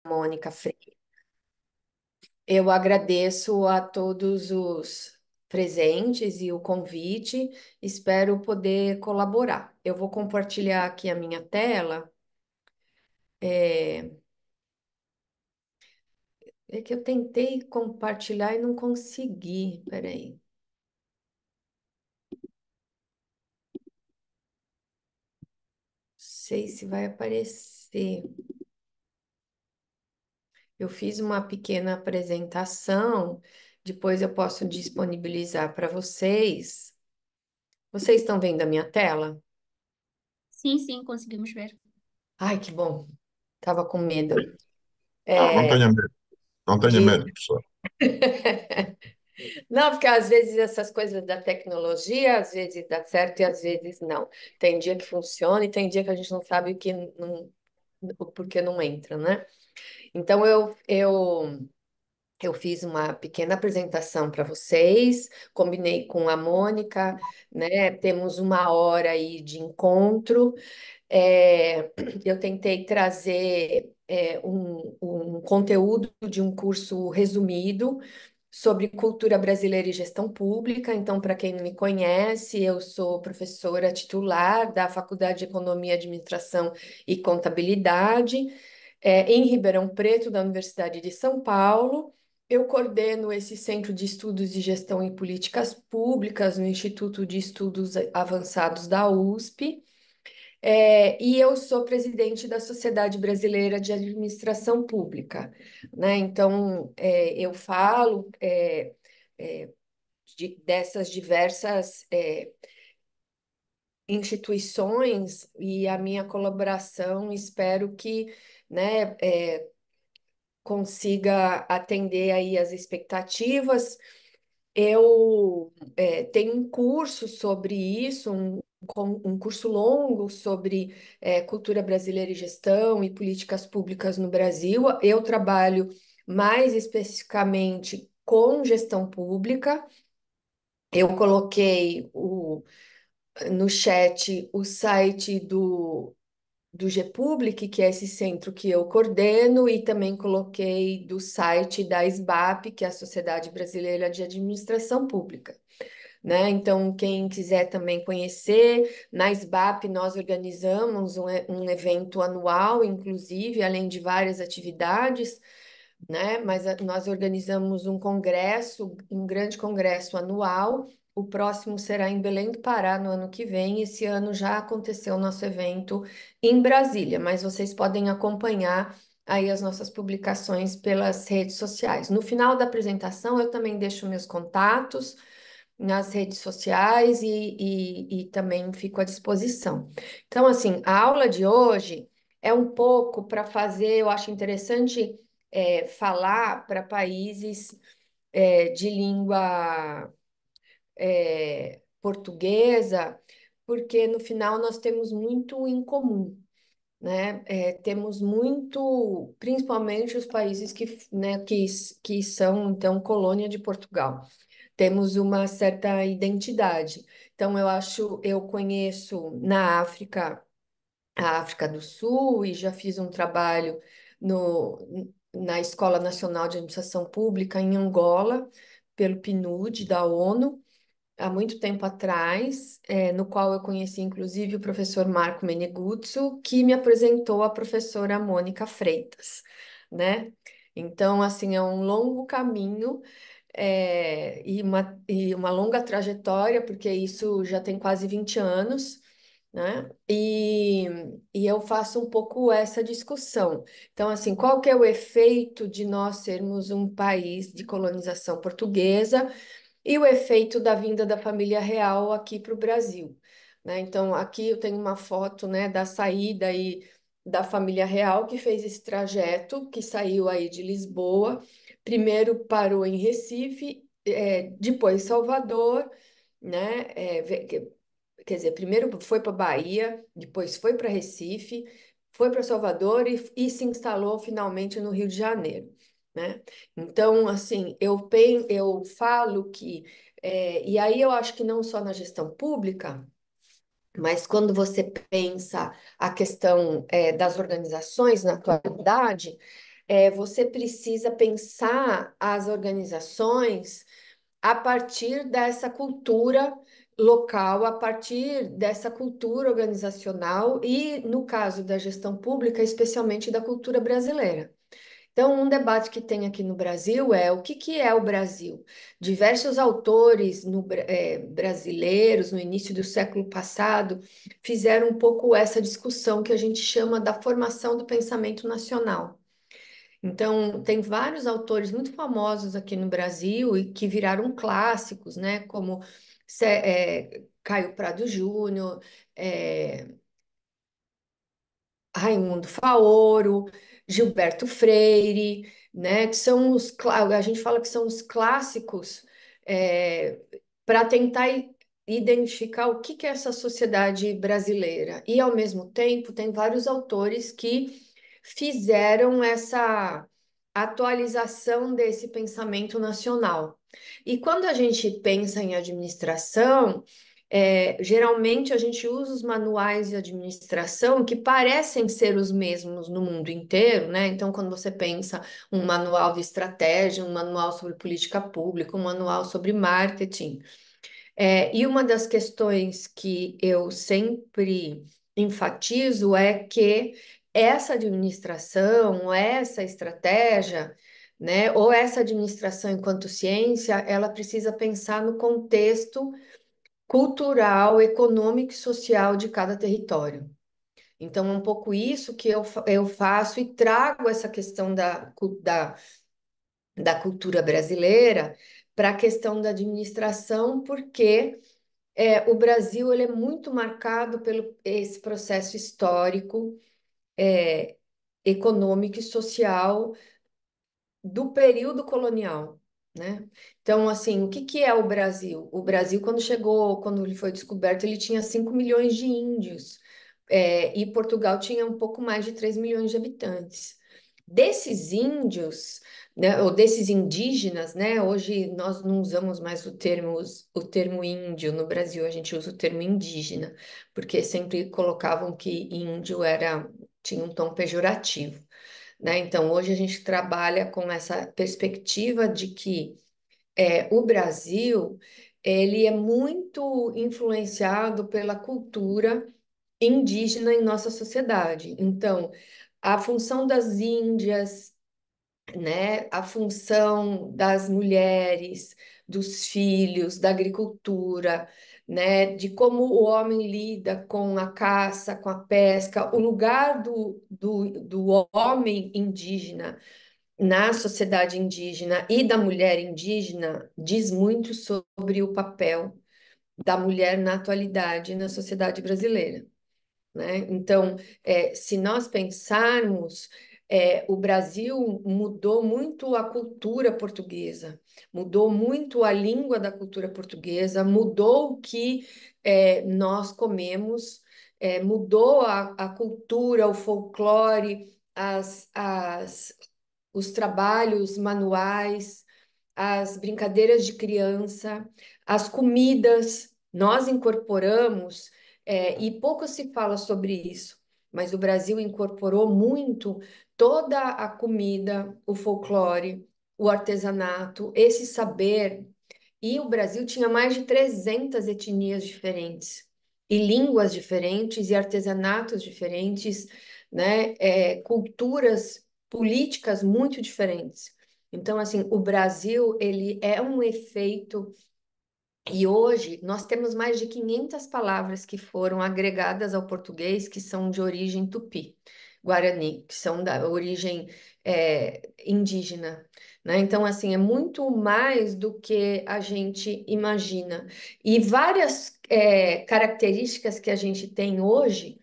Mônica Freire. Eu agradeço a todos os presentes e o convite. Espero poder colaborar. Eu vou compartilhar aqui a minha tela. É, é que eu tentei compartilhar e não consegui. Peraí. Sei se vai aparecer. Eu fiz uma pequena apresentação. Depois eu posso disponibilizar para vocês. Vocês estão vendo a minha tela? Sim, sim, conseguimos ver. Ai, que bom. Tava com medo. Não É, tenha medo, não tenha de... medo, professor. Não, porque às vezes essas coisas da tecnologia, às vezes dá certo e às vezes não. Tem dia que funciona e tem dia que a gente não sabe o porquê não entra, né? Então eu fiz uma pequena apresentação para vocês, combinei com a Mônica, né? Temos uma hora aí de encontro. É, eu tentei trazer um conteúdo de um curso resumido sobre cultura brasileira e gestão pública. Então, para quem não me conhece, eu sou professora titular da Faculdade de Economia, Administração e Contabilidade, em Ribeirão Preto, da Universidade de São Paulo. Eu coordeno esse Centro de Estudos de Gestão e Políticas Públicas no Instituto de Estudos Avançados da USP. E eu sou presidente da Sociedade Brasileira de Administração Pública, né? Então, eu falo dessas diversas instituições e a minha colaboração, espero que, né, consiga atender aí as expectativas. Eu tenho um curso sobre isso, um curso longo sobre cultura brasileira e gestão e políticas públicas no Brasil. Eu trabalho mais especificamente com gestão pública. Eu coloquei no chat o site do GPublic, que é esse centro que eu coordeno, e também coloquei do site da SBAP, que é a Sociedade Brasileira de Administração Pública, né? Então, quem quiser também conhecer, na SBAP nós organizamos um evento anual, inclusive, além de várias atividades, né? Mas nós organizamos um congresso, um grande congresso anual. O próximo será em Belém do Pará no ano que vem. Esse ano já aconteceu o nosso evento em Brasília, mas vocês podem acompanhar aí as nossas publicações pelas redes sociais. No final da apresentação, eu também deixo meus contatos nas redes sociais e também fico à disposição. Então, assim, a aula de hoje é um pouco para fazer, eu acho interessante falar para países de língua portuguesa, porque no final nós temos muito em comum. Né? Temos muito, principalmente os países né, que são, então, colônia de Portugal, temos uma certa identidade. Então, eu conheço na África, a África do Sul, e já fiz um trabalho na Escola Nacional de Administração Pública em Angola, pelo PNUD da ONU, há muito tempo atrás, no qual eu conheci inclusive o professor Marco Meneguzzo, que me apresentou a professora Mônica Freitas, né? Então, assim, é um longo caminho e uma longa trajetória, porque isso já tem quase 20 anos, né? E eu faço um pouco essa discussão. Então, assim, qual que é o efeito de nós sermos um país de colonização portuguesa e o efeito da vinda da família real aqui para o Brasil, né? Então, aqui eu tenho uma foto, né, da saída aí da família real que fez esse trajeto, que saiu aí de Lisboa, primeiro parou em Recife, depois Salvador, né? Quer dizer, primeiro foi para Bahia, depois foi para Recife, foi para Salvador e se instalou finalmente no Rio de Janeiro, né? Então, assim, eu falo que, e aí eu acho que não só na gestão pública, mas quando você pensa a questão, das organizações na atualidade, você precisa pensar as organizações a partir dessa cultura local, a partir dessa cultura organizacional e, no caso da gestão pública, especialmente da cultura brasileira. Então, um debate que tem aqui no Brasil é o que que é o Brasil? Diversos autores brasileiros, no início do século passado, fizeram um pouco essa discussão que a gente chama da formação do pensamento nacional. Então, tem vários autores muito famosos aqui no Brasil e que viraram clássicos, né? Como Caio Prado Júnior, é, Raimundo Faoro, Gilberto Freire, né? Que são a gente fala que são os clássicos para tentar identificar o que que é essa sociedade brasileira. E, ao mesmo tempo, tem vários autores que fizeram essa atualização desse pensamento nacional. E quando a gente pensa em administração, geralmente a gente usa os manuais de administração que parecem ser os mesmos no mundo inteiro, né? Então, quando você pensa um manual de estratégia, um manual sobre política pública, um manual sobre marketing, e uma das questões que eu sempre enfatizo é que essa administração, essa estratégia, né, ou essa administração enquanto ciência, ela precisa pensar no contexto cultural, econômico e social de cada território. Então, é um pouco isso que eu faço e trago essa questão da cultura brasileira para a questão da administração, porque o Brasil ele é muito marcado pelo esse processo histórico, econômico e social do período colonial, né? Então, assim, o que que é o Brasil? O Brasil, quando chegou, quando ele foi descoberto, ele tinha 5 milhões de índios, e Portugal tinha um pouco mais de 3 milhões de habitantes. Desses índios, né, ou desses indígenas, né? Hoje nós não usamos mais o termo índio no Brasil, a gente usa o termo indígena, porque sempre colocavam que índio tinha um tom pejorativo, né? Então, hoje a gente trabalha com essa perspectiva de que o Brasil ele é muito influenciado pela cultura indígena em nossa sociedade. Então, a função das Índias, né, a função das mulheres, dos filhos, da agricultura, né, de como o homem lida com a caça, com a pesca, o lugar do homem indígena na sociedade indígena e da mulher indígena diz muito sobre o papel da mulher na atualidade na sociedade brasileira, né? Então, se nós pensarmos, o Brasil mudou muito a cultura portuguesa, mudou muito a língua da cultura portuguesa, mudou o que nós comemos, mudou a cultura, o folclore, os trabalhos manuais, as brincadeiras de criança, as comidas. Nós incorporamos, e pouco se fala sobre isso, mas o Brasil incorporou muito toda a comida, o folclore, o artesanato, esse saber. E o Brasil tinha mais de 300 etnias diferentes, e línguas diferentes, e artesanatos diferentes, né? Culturas políticas muito diferentes. Então, assim, o Brasil, ele é um efeito, e hoje nós temos mais de 500 palavras que foram agregadas ao português que são de origem tupi, guarani, que são da origem indígena, né? Então, assim, é muito mais do que a gente imagina. E várias características que a gente tem hoje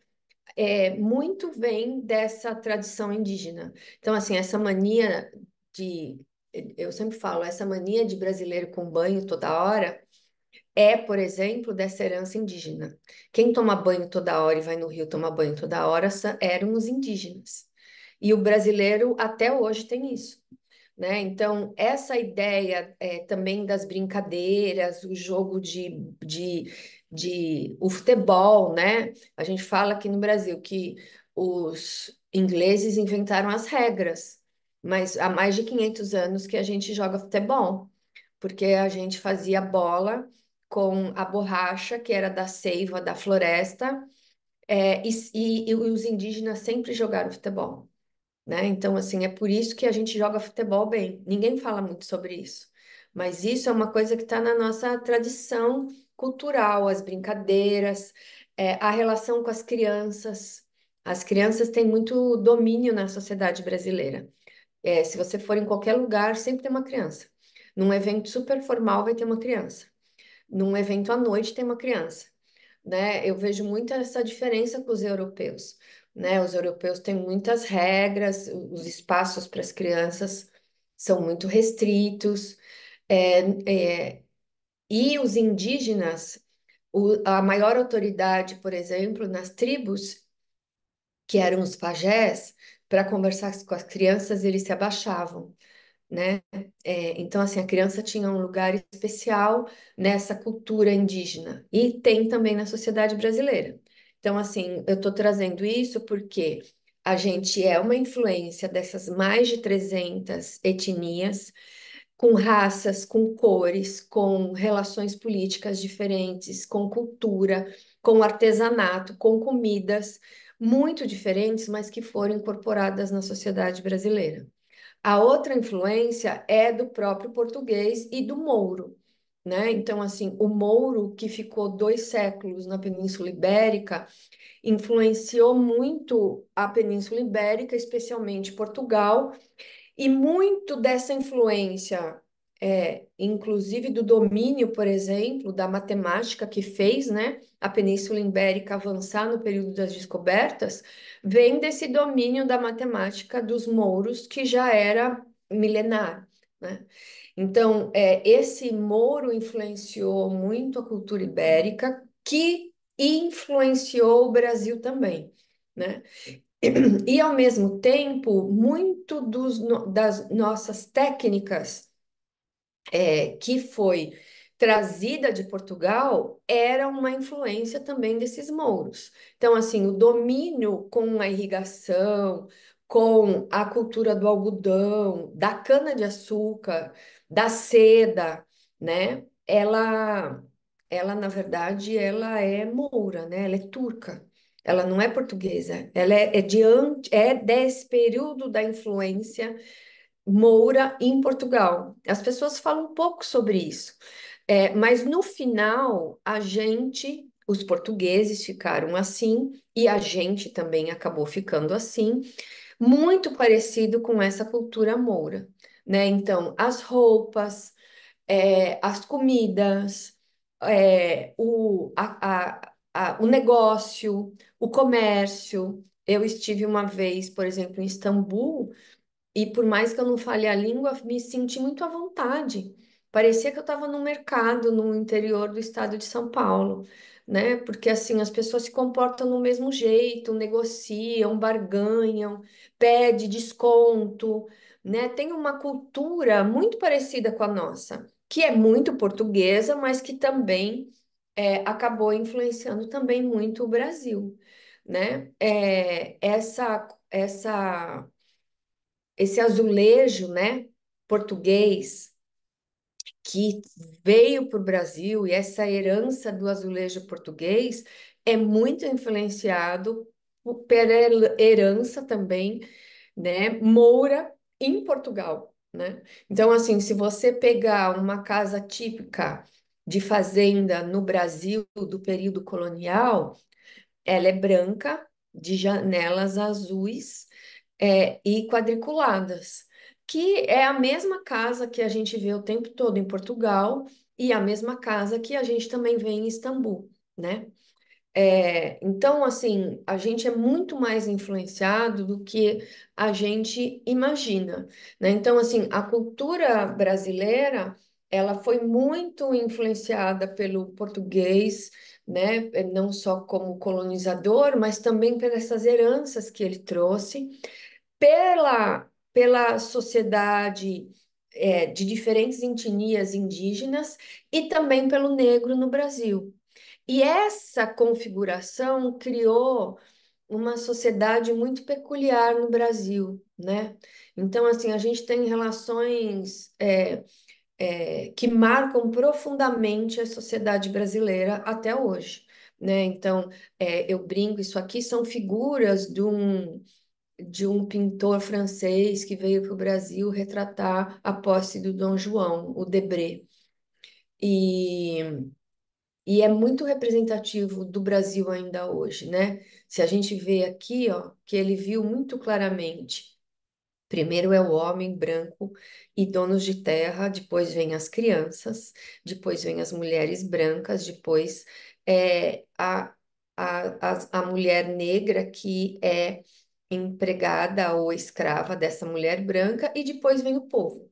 muito vem dessa tradição indígena. Então, assim, essa mania de, eu sempre falo, essa mania de brasileiro com banho toda hora por exemplo, dessa herança indígena. Quem toma banho toda hora e vai no rio tomar banho toda hora eram os indígenas. E o brasileiro até hoje tem isso, né? Então, essa ideia também das brincadeiras, o jogo o futebol, né? A gente fala aqui no Brasil que os ingleses inventaram as regras, mas há mais de 500 anos que a gente joga futebol, porque a gente fazia bola com a borracha, que era da seiva da floresta, e os indígenas sempre jogaram futebol, né? Então, assim, é por isso que a gente joga futebol bem. Ninguém fala muito sobre isso, mas isso é uma coisa que está na nossa tradição cultural, as brincadeiras, a relação com as crianças. As crianças têm muito domínio na sociedade brasileira. Se você for em qualquer lugar, sempre tem uma criança. Num evento super formal, vai ter uma criança. Num evento à noite, tem uma criança, né? Eu vejo muito essa diferença com os europeus, né? Os europeus têm muitas regras, os espaços para as crianças são muito restritos, é, e os indígenas, a maior autoridade, por exemplo, nas tribos, que eram os pajés, para conversar com as crianças, eles se abaixavam, né? Então, assim, a criança tinha um lugar especial nessa cultura indígena e tem também na sociedade brasileira. Então, assim, eu estou trazendo isso porque a gente é uma influência dessas mais de 300 etnias, com raças, com cores, com relações políticas diferentes, com cultura, com artesanato, com comidas muito diferentes, mas que foram incorporadas na sociedade brasileira. A outra influência é do próprio português e do mouro, né? Então, assim, o mouro, que ficou 2 séculos na Península Ibérica, influenciou muito a Península Ibérica, especialmente Portugal, e muito dessa influência, inclusive do domínio, por exemplo, da matemática que fez, né, a Península Ibérica avançar no período das descobertas, vem desse domínio da matemática dos mouros, que já era milenar, né? Então, esse mouro influenciou muito a cultura ibérica, que influenciou o Brasil também, né? E, ao mesmo tempo, muito das nossas técnicas que foi trazida de Portugal era uma influência também desses mouros. Então, assim, o domínio com a irrigação, com a cultura do algodão, da cana-de-açúcar, da seda, né? Ela, na verdade, ela é moura, né? Ela é turca. Ela não é portuguesa. Ela é desse período da influência moura em Portugal. As pessoas falam um pouco sobre isso. Mas no final, os portugueses ficaram assim, e a gente também acabou ficando assim, muito parecido com essa cultura moura, né? Então, as roupas, as comidas, o negócio, o comércio. Eu estive uma vez, por exemplo, em Istambul, e por mais que eu não fale a língua, me senti muito à vontade. Parecia que eu estava no mercado no interior do estado de São Paulo, né? Porque assim as pessoas se comportam do mesmo jeito, negociam, barganham, pede desconto, né? Tem uma cultura muito parecida com a nossa, que é muito portuguesa, mas que também acabou influenciando também muito o Brasil, né? Esse azulejo, né, português que veio para o Brasil, e essa herança do azulejo português é muito influenciado pela herança também, né, moura em Portugal, né? Então, assim, se você pegar uma casa típica de fazenda no Brasil do período colonial, ela é branca, de janelas azuis, e quadriculadas, que é a mesma casa que a gente vê o tempo todo em Portugal e a mesma casa que a gente também vê em Istambul, né? Então, assim, a gente é muito mais influenciado do que a gente imagina, né? Então, assim, a cultura brasileira, ela foi muito influenciada pelo português, né? Não só como colonizador, mas também pelas essas heranças que ele trouxe, pela sociedade, de diferentes etnias indígenas e também pelo negro no Brasil. E essa configuração criou uma sociedade muito peculiar no Brasil, né? Então, assim, a gente tem relações que marcam profundamente a sociedade brasileira até hoje, né? Então, eu brinco, isso aqui são figuras de um pintor francês que veio para o Brasil retratar a posse do Dom João, o Debré. E, e é muito representativo do Brasil ainda hoje, né? Se a gente vê aqui, ó, que ele viu muito claramente. Primeiro é o homem branco e donos de terra, depois vem as crianças, depois vem as mulheres brancas, depois é a mulher negra que é empregada ou escrava dessa mulher branca e depois vem o povo.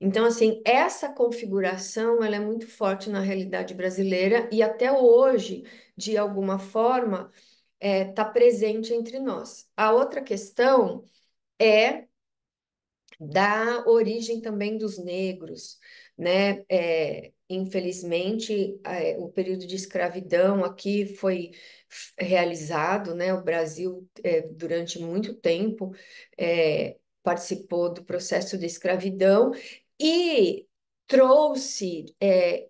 Então, assim, essa configuração ela é muito forte na realidade brasileira e até hoje, de alguma forma, está presente entre nós. A outra questão é da origem também dos negros, né? Infelizmente, o período de escravidão aqui foi realizado, né? O Brasil, durante muito tempo, participou do processo de escravidão e trouxe,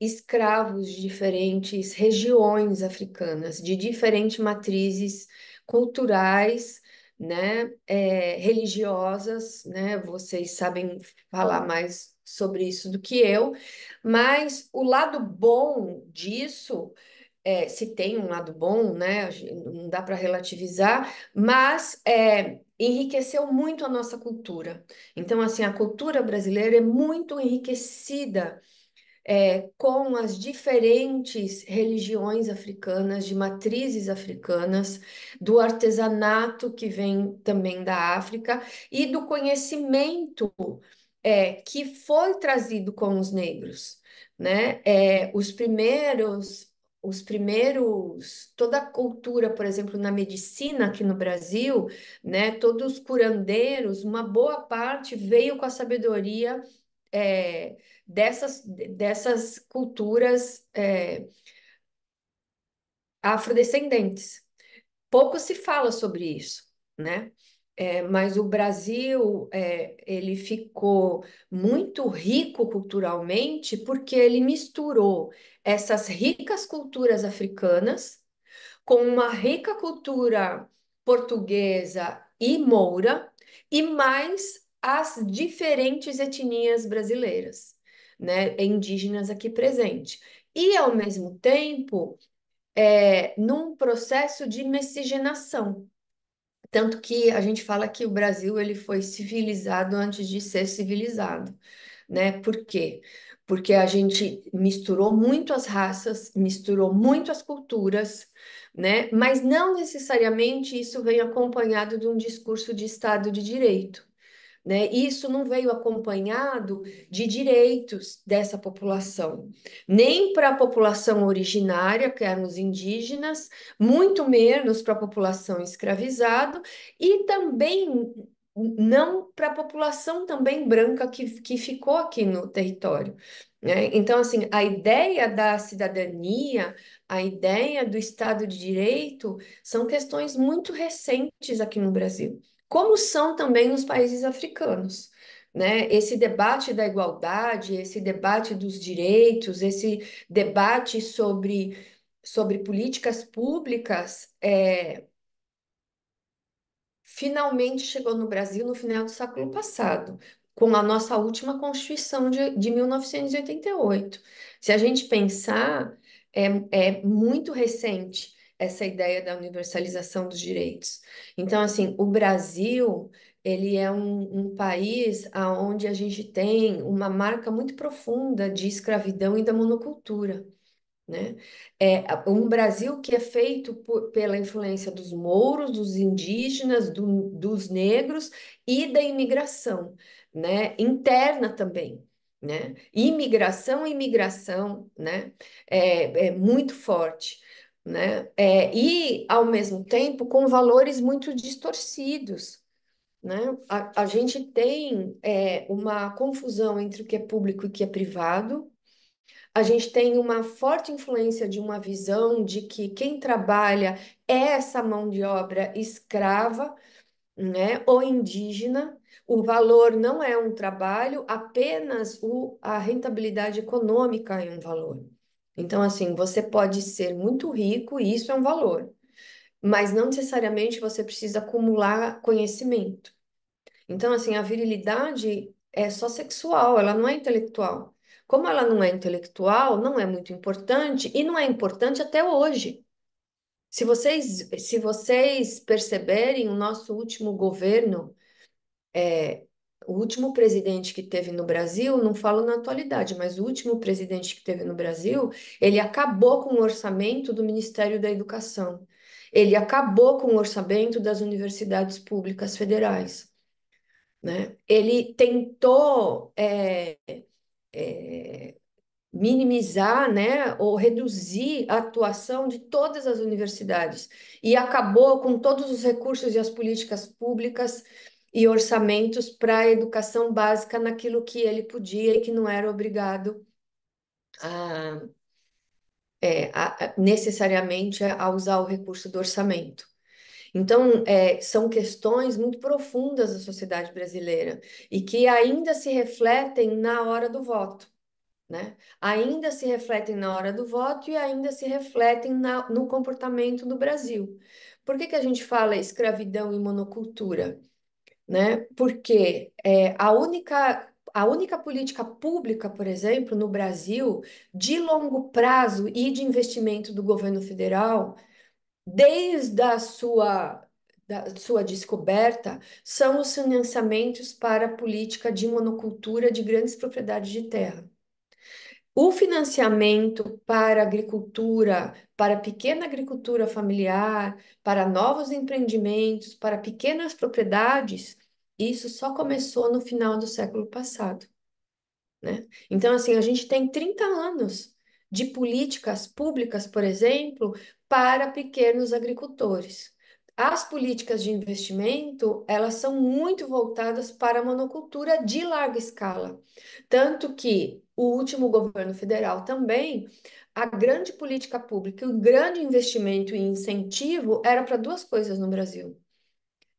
escravos de diferentes regiões africanas, de diferentes matrizes culturais, né, religiosas, né? Vocês sabem falar mais sobre isso do que eu, mas o lado bom disso, se tem um lado bom, né? Não dá para relativizar, mas enriqueceu muito a nossa cultura. Então, assim, a cultura brasileira é muito enriquecida com as diferentes religiões africanas, de matrizes africanas, do artesanato que vem também da África e do conhecimento que foi trazido com os negros, né? Toda a cultura, por exemplo, na medicina aqui no Brasil, né? Todos os curandeiros, uma boa parte veio com a sabedoria dessas culturas afrodescendentes. Pouco se fala sobre isso, né? Mas o Brasil, ele ficou muito rico culturalmente porque ele misturou essas ricas culturas africanas com uma rica cultura portuguesa e moura, e mais as diferentes etnias brasileiras, né, indígenas aqui presentes. E, ao mesmo tempo, num processo de miscigenação. Tanto que a gente fala que o Brasil ele foi civilizado antes de ser civilizado, né? Por quê? Porque a gente misturou muito as raças, misturou muito as culturas, né? Mas não necessariamente isso vem acompanhado de um discurso de Estado de Direito, né? Isso não veio acompanhado de direitos dessa população, nem para a população originária, que eram os indígenas, muito menos para a população escravizada, e também não para a população também branca que ficou aqui no território. Né? Então, assim, a ideia da cidadania, a ideia do Estado de Direito, são questões muito recentes aqui no Brasil como são também nos países africanos. Né? Esse debate da igualdade, esse debate dos direitos, esse debate sobre políticas públicas, finalmente chegou no Brasil no final do século passado, com a nossa última Constituição de 1988. Se a gente pensar, é muito recente essa ideia da universalização dos direitos. Então, assim, o Brasil, ele é um país onde a gente tem uma marca muito profunda de escravidão e da monocultura, né? Um Brasil que é feito pela influência dos mouros, dos indígenas, dos negros e da imigração, né? Interna também, né? Imigração e imigração, né? É muito forte, né? E, ao mesmo tempo, com valores muito distorcidos. Né? A gente tem uma confusão entre o que é público e o que é privado, A gente tem uma forte influência de uma visão de que quem trabalha é essa mão de obra escrava, né, ou indígena. O valor não é um trabalho, apenas a rentabilidade econômica é um valor. Então, assim, você pode ser muito rico e isso é um valor, mas não necessariamente você precisa acumular conhecimento. Então, assim, a virilidade é só sexual, ela não é intelectual. Como ela não é intelectual, não é muito importante e não é importante até hoje. Se vocês perceberem, o nosso último governo, o último presidente que teve no Brasil, não falo na atualidade, mas o último presidente que teve no Brasil, ele acabou com o orçamento do Ministério da Educação. Ele acabou com o orçamento das universidades públicas federais, né? Ele tentou minimizar, né, ou reduzir a atuação de todas as universidades e acabou com todos os recursos e as políticas públicas e orçamentos para a educação básica naquilo que ele podia e que não era obrigado a, necessariamente a usar o recurso do orçamento. Então, são questões muito profundas da sociedade brasileira e que ainda se refletem na hora do voto, né? Ainda se refletem na hora do voto e ainda se refletem no comportamento do Brasil. Por que que a gente fala escravidão e monocultura, né? Porque a única política pública, por exemplo, no Brasil, de longo prazo e de investimento do governo federal, desde da sua descoberta, são os financiamentos para a política de monocultura de grandes propriedades de terra. O financiamento para agricultura, para pequena agricultura familiar, para novos empreendimentos, para pequenas propriedades, isso só começou no final do século passado, né? Então, assim, a gente tem 30 anos de políticas públicas, por exemplo, para pequenos agricultores. As políticas de investimento, elas são muito voltadas para a monocultura de larga escala. Tanto que o último governo federal também, a grande política pública, o grande investimento e incentivo era para duas coisas no Brasil.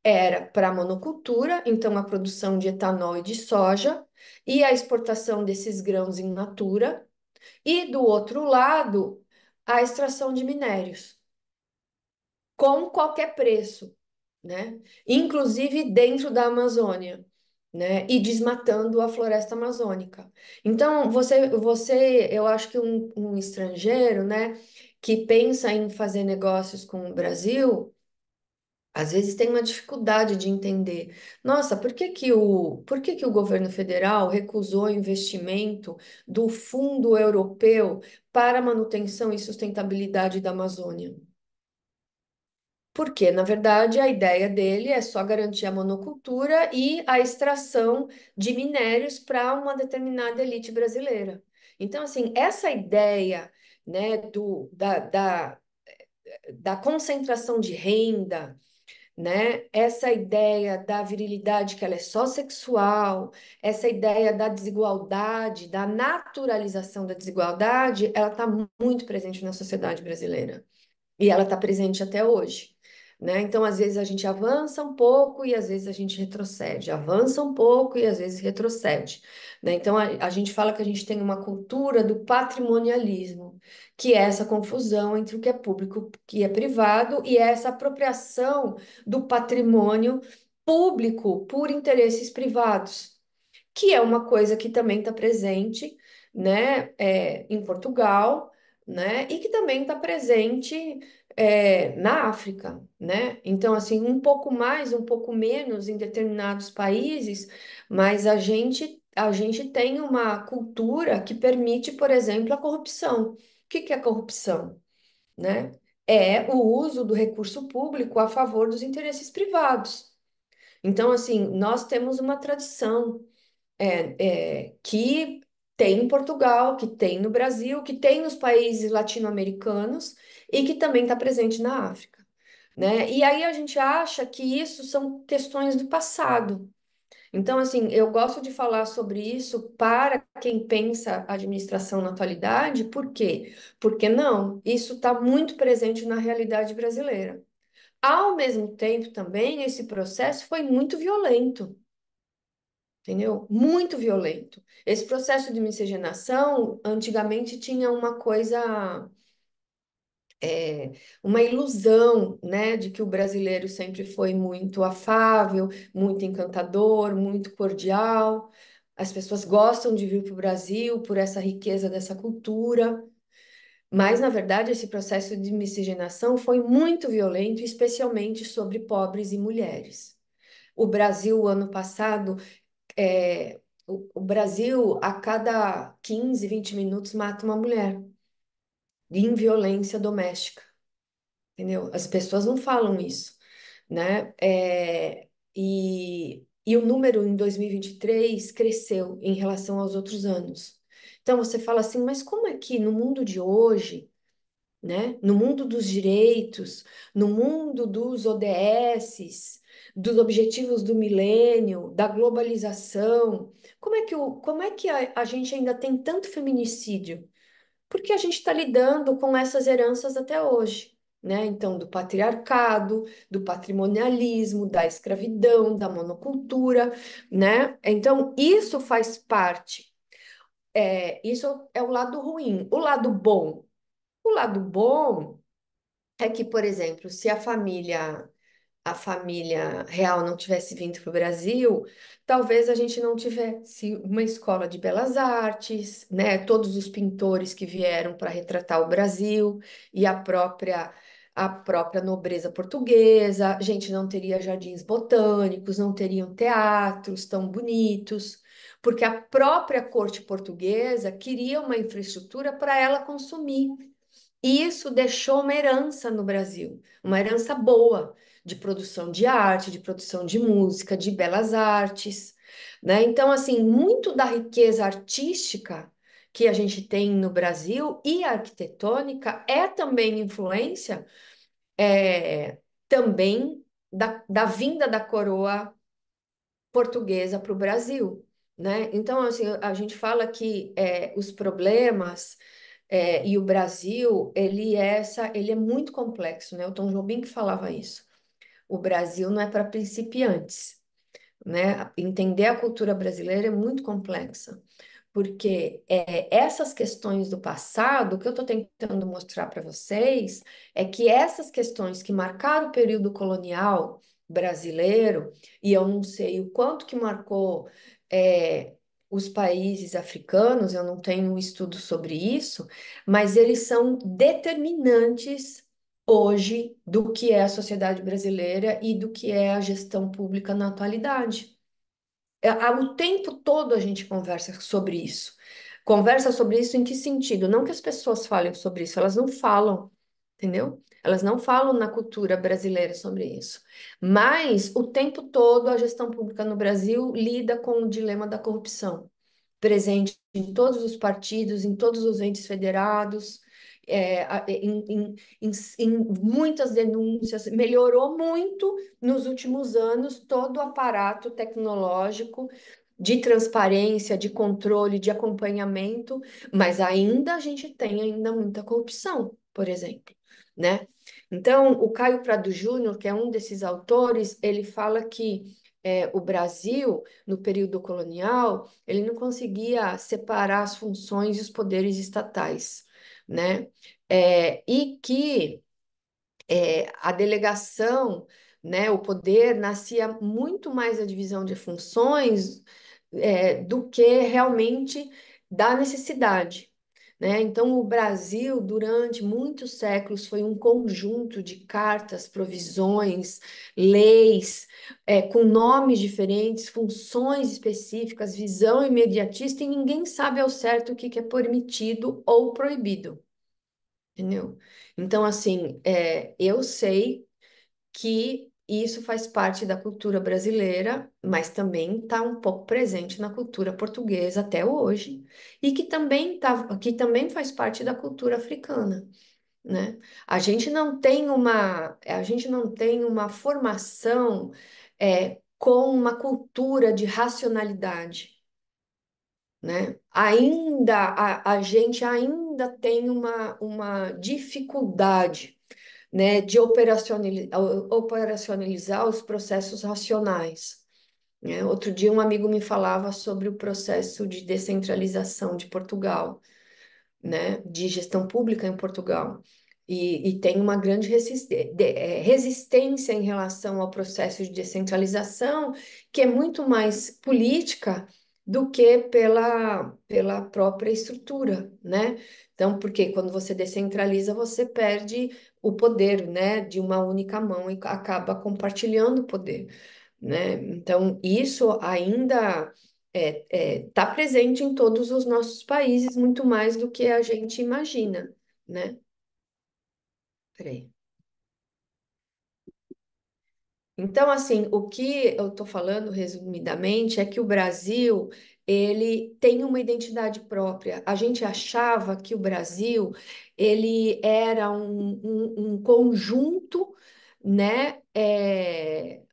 Era para a monocultura, então a produção de etanol e de soja, e a exportação desses grãos in natura, e do outro lado, a extração de minérios, com qualquer preço, né? Inclusive dentro da Amazônia, né? E desmatando a floresta amazônica. Então, eu acho que um estrangeiro, né, que pensa em fazer negócios com o Brasil, às vezes tem uma dificuldade de entender. Nossa, por que que o governo federal recusou o investimento do Fundo Europeu para a manutenção e sustentabilidade da Amazônia? Porque, na verdade, a ideia dele é só garantir a monocultura e a extração de minérios para uma determinada elite brasileira. Então, assim, essa ideia, né, da concentração de renda, né? Essa ideia da virilidade que ela é só sexual, essa ideia da desigualdade, da naturalização da desigualdade, ela está muito presente na sociedade brasileira. E ela está presente até hoje, né? Então, às vezes a gente avança um pouco e às vezes a gente retrocede, avança um pouco e às vezes retrocede, né? Então, a gente fala que a gente tem uma cultura do patrimonialismo, que é essa confusão entre o que é público e o que é privado e essa apropriação do patrimônio público por interesses privados, que é uma coisa que também está presente, né, em Portugal, né, e que também está presente na África, né? Então, assim, um pouco mais, um pouco menos em determinados países, mas a gente tem uma cultura que permite, por exemplo, a corrupção. O que que é corrupção, né? É o uso do recurso público a favor dos interesses privados. Então, assim, nós temos uma tradição que tem em Portugal, que tem no Brasil, que tem nos países latino-americanos e que também está presente na África, né? E aí a gente acha que isso são questões do passado. Então, assim, eu gosto de falar sobre isso para quem pensa administração na atualidade, por quê? Porque não, isso está muito presente na realidade brasileira. Ao mesmo tempo, também, esse processo foi muito violento, entendeu? Muito violento. Esse processo de miscigenação, antigamente, tinha uma coisa uma ilusão, né, de que o brasileiro sempre foi muito afável, muito encantador, muito cordial. As pessoas gostam de vir para o Brasil por essa riqueza dessa cultura, mas na verdade esse processo de miscigenação foi muito violento, especialmente sobre pobres e mulheres. O Brasil, ano passado, o Brasil, a cada 15, 20 minutos, mata uma mulher em violência doméstica. Entendeu? As pessoas não falam isso, né? E o número em 2023 cresceu em relação aos outros anos. Então você fala assim, mas como é que no mundo de hoje, né? No mundo dos direitos, no mundo dos ODSs, dos objetivos do milênio, da globalização, como é que a gente ainda tem tanto feminicídio? Porque a gente está lidando com essas heranças até hoje, né? Então, do patriarcado, do patrimonialismo, da escravidão, da monocultura, né? Então, isso faz parte. Isso é o lado ruim. O lado bom é que, por exemplo, se a família real não tivesse vindo para o Brasil, talvez a gente não tivesse uma escola de belas artes, né? Todos os pintores que vieram para retratar o Brasil e a própria nobreza portuguesa, a gente não teria jardins botânicos, não teriam teatros tão bonitos, porque a própria corte portuguesa queria uma infraestrutura para ela consumir. E isso deixou uma herança no Brasil, uma herança boa de produção de arte, de produção de música, de belas artes, né? Então, assim, muito da riqueza artística que a gente tem no Brasil e arquitetônica é também influência, é, também da vinda da coroa portuguesa para o Brasil, né? Então, assim, a gente fala que os problemas e o Brasil, ele é muito complexo, né? O Tom Jobim que falava isso. O Brasil não é para principiantes, né? Entender a cultura brasileira é muito complexa, porque essas questões do passado, o que eu estou tentando mostrar para vocês é que essas questões que marcaram o período colonial brasileiro, e eu não sei o quanto que marcou é, os países africanos, eu não tenho um estudo sobre isso, mas eles são determinantes hoje do que é a sociedade brasileira e do que é a gestão pública na atualidade. O tempo todo a gente conversa sobre isso. Conversa sobre isso em que sentido? Não que as pessoas falem sobre isso, elas não falam, entendeu? Elas não falam na cultura brasileira sobre isso. Mas o tempo todo a gestão pública no Brasil lida com o dilema da corrupção presente em todos os partidos, em todos os entes federados, em muitas denúncias. Melhorou muito nos últimos anos todo o aparato tecnológico de transparência, de controle, de acompanhamento, mas ainda a gente tem ainda muita corrupção, por exemplo, né? Então, o Caio Prado Júnior, que é um desses autores, ele fala que o Brasil, no período colonial, ele não conseguia separar as funções e os poderes estatais, né? E que a delegação, né, o poder, nascia muito mais da divisão de funções do que realmente da necessidade. Né? Então, o Brasil, durante muitos séculos, foi um conjunto de cartas, provisões, leis, com nomes diferentes, funções específicas, visão imediatista, e ninguém sabe ao certo o que é permitido ou proibido. Entendeu? Então, assim, eu sei que isso faz parte da cultura brasileira, mas também está um pouco presente na cultura portuguesa até hoje, e que também faz parte da cultura africana, né? A gente não tem uma formação com uma cultura de racionalidade, né? Ainda a gente ainda tem uma dificuldade, né, de operacionalizar os processos racionais, né? Outro dia um amigo me falava sobre o processo de descentralização de Portugal, né, de gestão pública em Portugal. E tem uma grande resistência em relação ao processo de descentralização, que é muito mais política do que pela própria estrutura, né? Então, porque quando você descentraliza, você perde o poder, né, de uma única mão e acaba compartilhando o poder, né? Então, isso ainda está presente em todos os nossos países, muito mais do que a gente imagina, né? Peraí. Então, assim, o que eu estou falando, resumidamente, é que o Brasil, ele tem uma identidade própria. A gente achava que o Brasil, ele era um conjunto, né?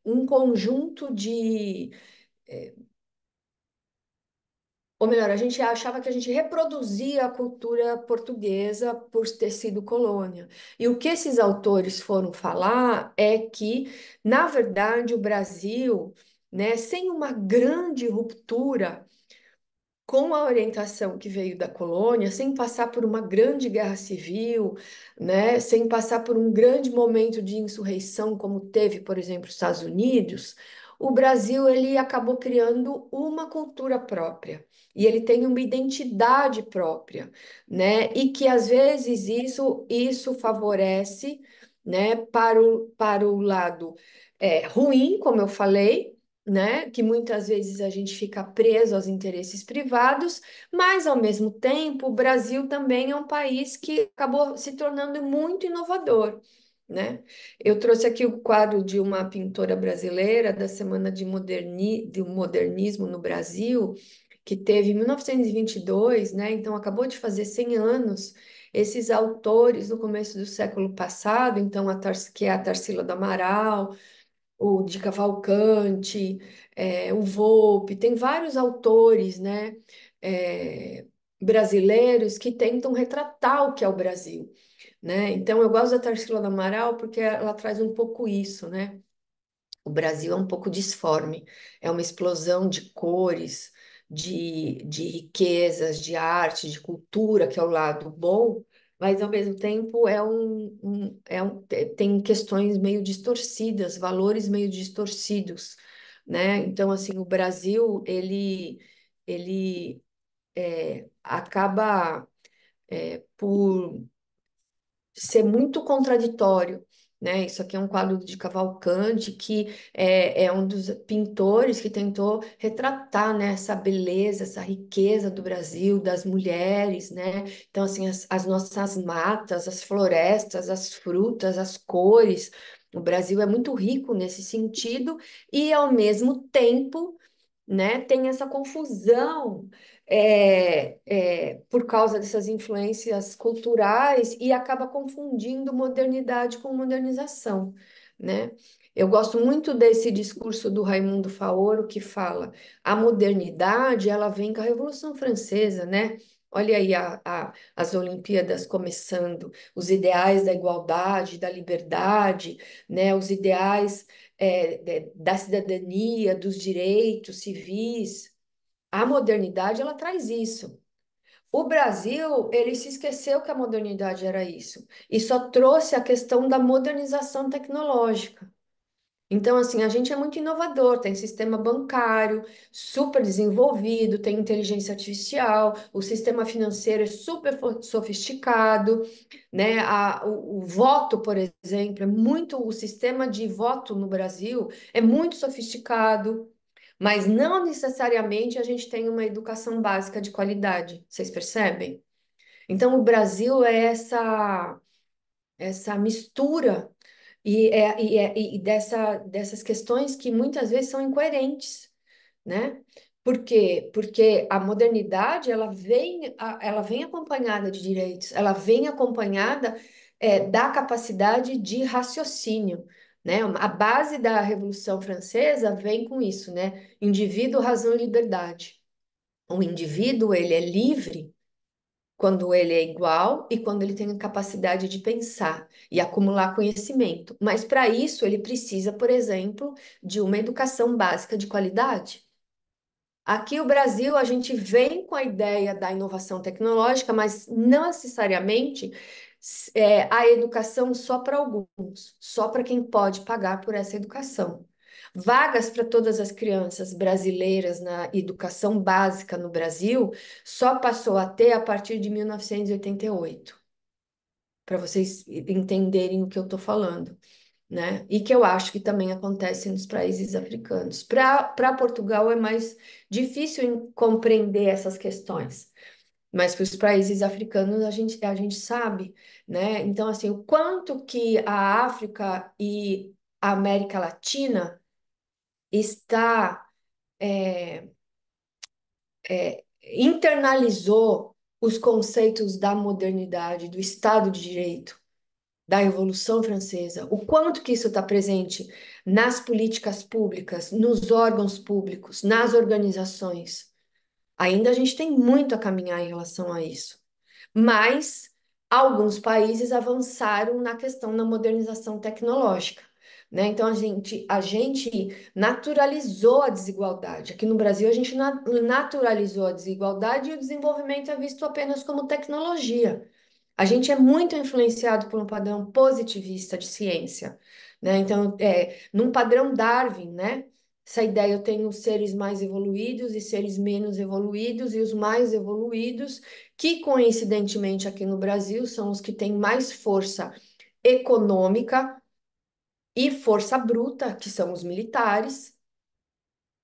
Um conjunto de ou melhor, a gente achava que a gente reproduzia a cultura portuguesa por ter sido colônia. E o que esses autores foram falar é que, na verdade, o Brasil, né, sem uma grande ruptura com a orientação que veio da colônia, sem passar por uma grande guerra civil, né, sem passar por um grande momento de insurreição como teve, por exemplo, os Estados Unidos, o Brasil ele acabou criando uma cultura própria e ele tem uma identidade própria, né, e que às vezes isso favorece, né, para o lado ruim, como eu falei, né? Que muitas vezes a gente fica preso aos interesses privados, mas ao mesmo tempo o Brasil também é um país que acabou se tornando muito inovador, né? Eu trouxe aqui o quadro de uma pintora brasileira da Semana de Modernismo no Brasil, que teve em 1922, né? Então acabou de fazer 100 anos. Esses autores no começo do século passado, então que é a Tarsila do Amaral, o de Cavalcante, o Volpe, tem vários autores, né, é, brasileiros que tentam retratar o que é o Brasil, né? Então eu gosto da Tarsila do Amaral porque ela traz um pouco isso, né? O Brasil é um pouco disforme, é uma explosão de cores, de riquezas, de arte, de cultura, que é o lado bom, mas ao mesmo tempo tem questões meio distorcidas, valores meio distorcidos, né? Então, assim, o Brasil, ele acaba por ser muito contraditório, né? Isso aqui é um quadro de Cavalcante, que é um dos pintores que tentou retratar, né, essa beleza, essa riqueza do Brasil, das mulheres, né? Então, assim, as nossas matas, as florestas, as frutas, as cores. O Brasil é muito rico nesse sentido e, ao mesmo tempo, né, tem essa confusão por causa dessas influências culturais e acaba confundindo modernidade com modernização, né? Eu gosto muito desse discurso do Raimundo Faoro que fala a modernidade ela vem com a Revolução Francesa, né? Olha aí as Olimpíadas começando, os ideais da igualdade, da liberdade, né? Os ideais da cidadania, dos direitos civis. A modernidade, ela traz isso. O Brasil, ele se esqueceu que a modernidade era isso e só trouxe a questão da modernização tecnológica. Então, assim, a gente é muito inovador, tem sistema bancário super desenvolvido, tem inteligência artificial, o sistema financeiro é super sofisticado, né? O voto, por exemplo, o sistema de voto no Brasil é muito sofisticado, mas não necessariamente a gente tem uma educação básica de qualidade, vocês percebem? Então, o Brasil é essa mistura dessas questões que muitas vezes são incoerentes, né? Por quê? Porque a modernidade ela vem acompanhada de direitos, ela vem acompanhada da capacidade de raciocínio, né? A base da Revolução Francesa vem com isso, né? Indivíduo, razão e liberdade. O indivíduo, ele é livre quando ele é igual e quando ele tem a capacidade de pensar e acumular conhecimento. Mas para isso ele precisa, por exemplo, de uma educação básica de qualidade. Aqui no Brasil, a gente vem com a ideia da inovação tecnológica, mas não necessariamente a educação só para alguns, só para quem pode pagar por essa educação. Vagas para todas as crianças brasileiras na educação básica no Brasil só passou a ter a partir de 1988, para vocês entenderem o que eu estou falando, né? E que eu acho que também acontece nos países africanos. Para Portugal é mais difícil compreender essas questões, mas para os países africanos a gente sabe, né? Então, assim, o quanto que a África e a América Latina está internalizou os conceitos da modernidade, do Estado de Direito, da Revolução Francesa, o quanto que isso está presente nas políticas públicas, nos órgãos públicos, nas organizações. Ainda a gente tem muito a caminhar em relação a isso. Mas alguns países avançaram na questão da modernização tecnológica, né? Então a gente naturalizou a desigualdade. Aqui no Brasil a gente naturalizou a desigualdade e o desenvolvimento é visto apenas como tecnologia. A gente é muito influenciado por um padrão positivista de ciência, né? Então, num padrão Darwin, né? Essa ideia, eu tenho seres mais evoluídos e seres menos evoluídos, e os mais evoluídos, que coincidentemente aqui no Brasil são os que têm mais força econômica e força bruta, que são os militares,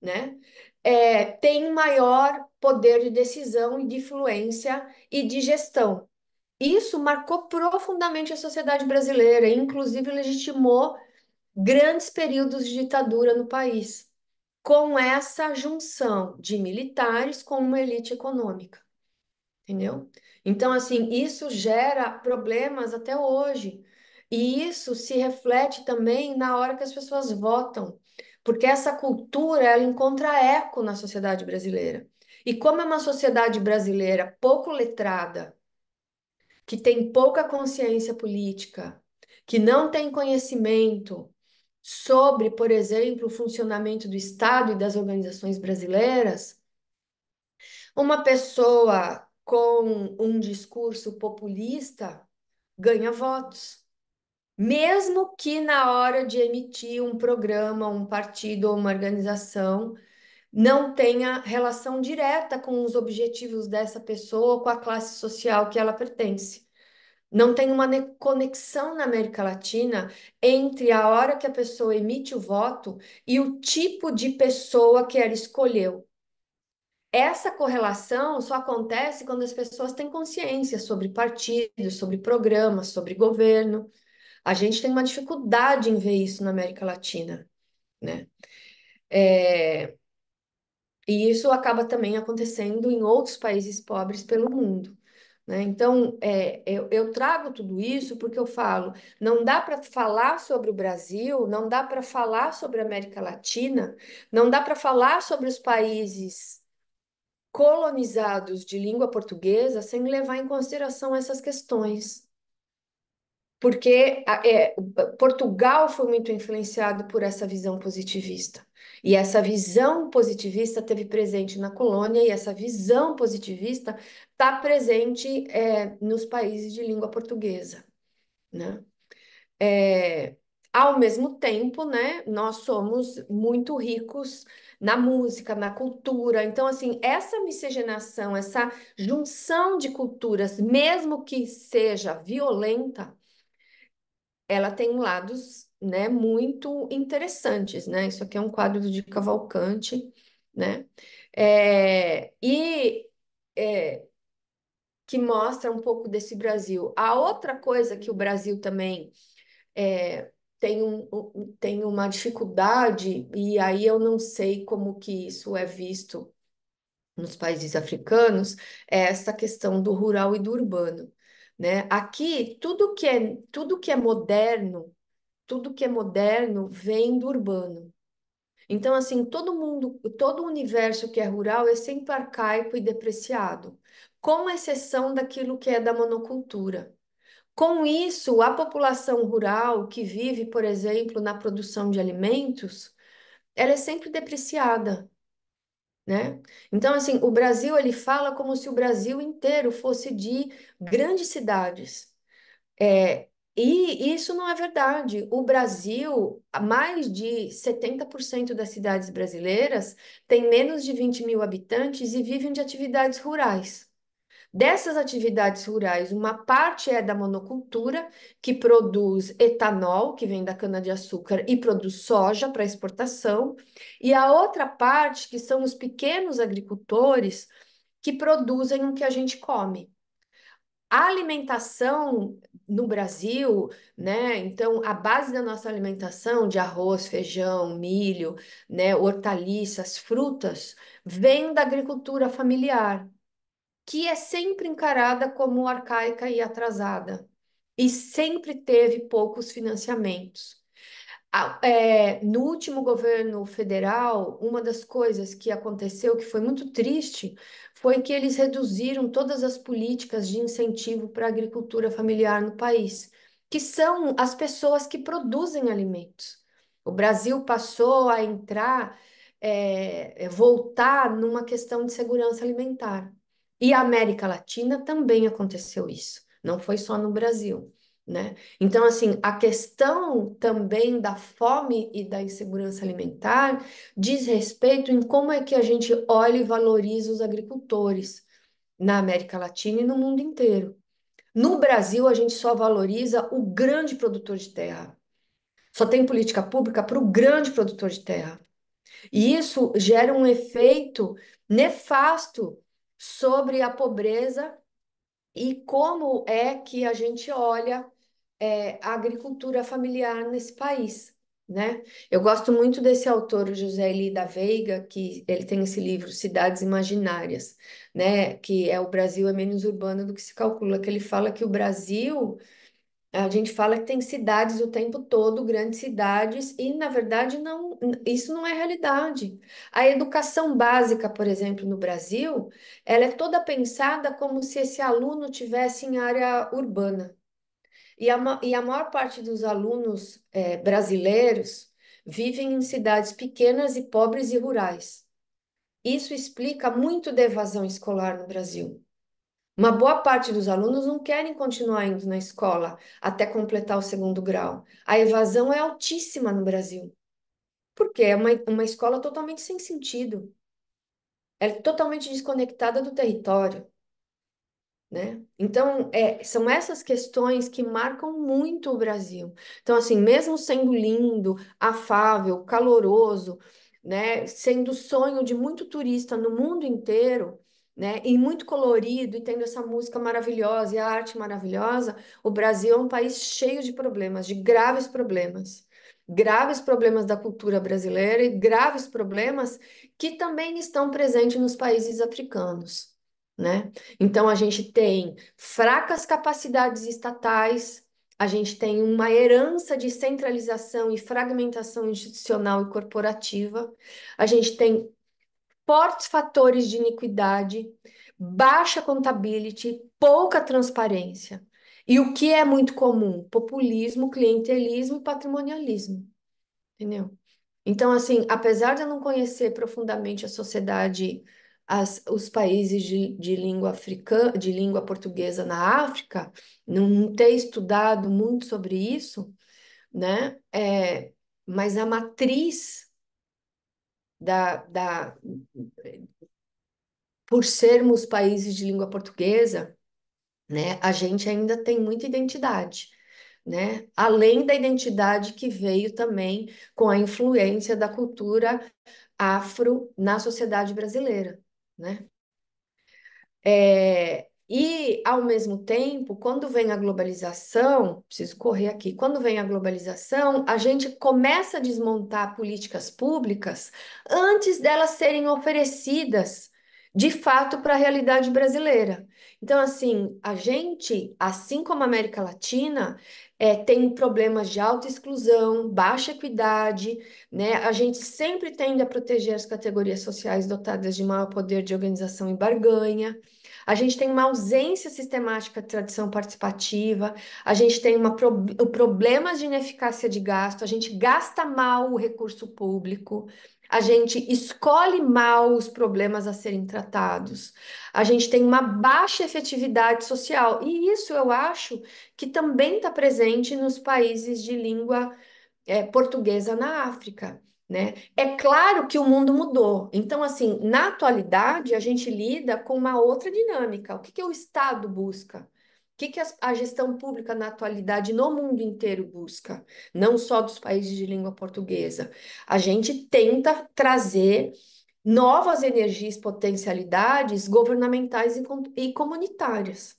né? Tem maior poder de decisão e de influência e de gestão. Isso marcou profundamente a sociedade brasileira, e inclusive legitimou grandes períodos de ditadura no país, com essa junção de militares com uma elite econômica, entendeu? Então, assim, isso gera problemas até hoje. E isso se reflete também na hora que as pessoas votam, porque essa cultura, ela encontra eco na sociedade brasileira. E como é uma sociedade brasileira pouco letrada, que tem pouca consciência política, que não tem conhecimento sobre, por exemplo, o funcionamento do Estado e das organizações brasileiras, uma pessoa com um discurso populista ganha votos. Mesmo que na hora de emitir um programa, um partido ou uma organização não tenha relação direta com os objetivos dessa pessoa ou com a classe social que ela pertence. Não tem uma conexão na América Latina entre a hora que a pessoa emite o voto e o tipo de pessoa que ela escolheu. Essa correlação só acontece quando as pessoas têm consciência sobre partidos, sobre programas, sobre governo. A gente tem uma dificuldade em ver isso na América Latina, né? E isso acaba também acontecendo em outros países pobres pelo mundo, né? Então, eu trago tudo isso porque eu falo, não dá para falar sobre o Brasil, não dá para falar sobre a América Latina, não dá para falar sobre os países colonizados de língua portuguesa sem levar em consideração essas questões. Porque Portugal foi muito influenciado por essa visão positivista. E essa visão positivista teve presente na colônia, e essa visão positivista está presente nos países de língua portuguesa, né? É, Ao mesmo tempo, né, nós somos muito ricos na música, na cultura. Então, assim, essa miscigenação, essa junção de culturas, mesmo que seja violenta, ela tem lados, né, muito interessantes, né? Isso aqui é um quadro de Cavalcante, né? E que mostra um pouco desse Brasil. A outra coisa que o Brasil também tem, tem uma dificuldade, e aí eu não sei como que isso é visto nos países africanos, é essa questão do rural e do urbano, né? Aqui, tudo que é moderno, tudo que é moderno vem do urbano. Então, assim, todo mundo, todo o universo que é rural é sempre arcaico e depreciado, com exceção daquilo que é da monocultura. Com isso, a população rural que vive, por exemplo, na produção de alimentos, ela é sempre depreciada, né? Então, assim, o Brasil, ele fala como se o Brasil inteiro fosse de grandes cidades. E isso não é verdade. O Brasil, mais de 70% das cidades brasileiras têm menos de 20 mil habitantes e vivem de atividades rurais. Dessas atividades rurais, uma parte é da monocultura, que produz etanol, que vem da cana-de-açúcar, e produz soja para exportação, e a outra parte, que são os pequenos agricultores, que produzem o que a gente come. A alimentação no Brasil, né? Então, a base da nossa alimentação de arroz, feijão, milho, né, hortaliças, frutas, vem da agricultura familiar, que é sempre encarada como arcaica e atrasada, e sempre teve poucos financiamentos. No último governo federal, uma das coisas que aconteceu, que foi muito triste, foi que eles reduziram todas as políticas de incentivo para a agricultura familiar no país, que são as pessoas que produzem alimentos. O Brasil passou a voltar numa questão de segurança alimentar. E a América Latina também aconteceu isso, não foi só no Brasil, né? Então, assim, a questão também da fome e da insegurança alimentar diz respeito em como é que a gente olha e valoriza os agricultores na América Latina e no mundo inteiro. No Brasil, a gente só valoriza o grande produtor de terra. Só tem política pública para o grande produtor de terra. E isso gera um efeito nefasto sobre a pobreza e como é que a gente olha a agricultura familiar nesse país, né? Eu gosto muito desse autor, o José Eli da Veiga, que ele tem esse livro Cidades Imaginárias, né? Que é o Brasil é menos urbano do que se calcula, que ele fala que o Brasil, a gente fala que tem cidades o tempo todo, grandes cidades, e na verdade não, isso não é realidade. A educação básica, por exemplo, no Brasil, ela é toda pensada como se esse aluno tivesse em área urbana. E a maior parte dos alunos brasileiros vivem em cidades pequenas e pobres e rurais. Isso explica muito da evasão escolar no Brasil. Uma boa parte dos alunos não querem continuar indo na escola até completar o segundo grau. A evasão é altíssima no Brasil, porque é uma escola totalmente sem sentido. Ela é totalmente desconectada do território. Né? Então, são essas questões que marcam muito o Brasil. Então, assim, mesmo sendo lindo, afável, caloroso, né, sendo sonho de muito turista no mundo inteiro, né, e muito colorido, e tendo essa música maravilhosa e a arte maravilhosa, o Brasil é um país cheio de problemas, de graves problemas. Graves problemas da cultura brasileira e graves problemas que também estão presentes nos países africanos, né? Então, a gente tem fracas capacidades estatais, a gente tem uma herança de centralização e fragmentação institucional e corporativa, a gente tem fortes fatores de iniquidade, baixa contability, pouca transparência. E o que é muito comum? Populismo, clientelismo e patrimonialismo, entendeu? Então, assim, apesar de eu não conhecer profundamente a sociedade, os países de língua africana, de língua portuguesa na África, não ter estudado muito sobre isso, né? Mas a matriz da, por sermos países de língua portuguesa, né? A gente ainda tem muita identidade. Né? Além da identidade que veio também com a influência da cultura afro na sociedade brasileira, né? E, ao mesmo tempo, quando vem a globalização, preciso correr aqui, quando vem a globalização, a gente começa a desmontar políticas públicas antes delas serem oferecidas, de fato, para a realidade brasileira. Então, assim, a gente, assim como a América Latina, tem problemas de alta exclusão, baixa equidade, né? A gente sempre tende a proteger as categorias sociais dotadas de maior poder de organização e barganha. A gente tem uma ausência sistemática de tradição participativa, a gente tem problemas de ineficácia de gasto, a gente gasta mal o recurso público, a gente escolhe mal os problemas a serem tratados, a gente tem uma baixa efetividade social, e isso eu acho que também está presente nos países de língua portuguesa na África, né? É claro que o mundo mudou. Então, assim, na atualidade, a gente lida com uma outra dinâmica. O que que o Estado busca? O que que a gestão pública na atualidade no mundo inteiro busca? Não só dos países de língua portuguesa. A gente tenta trazer novas energias, potencialidades governamentais e comunitárias,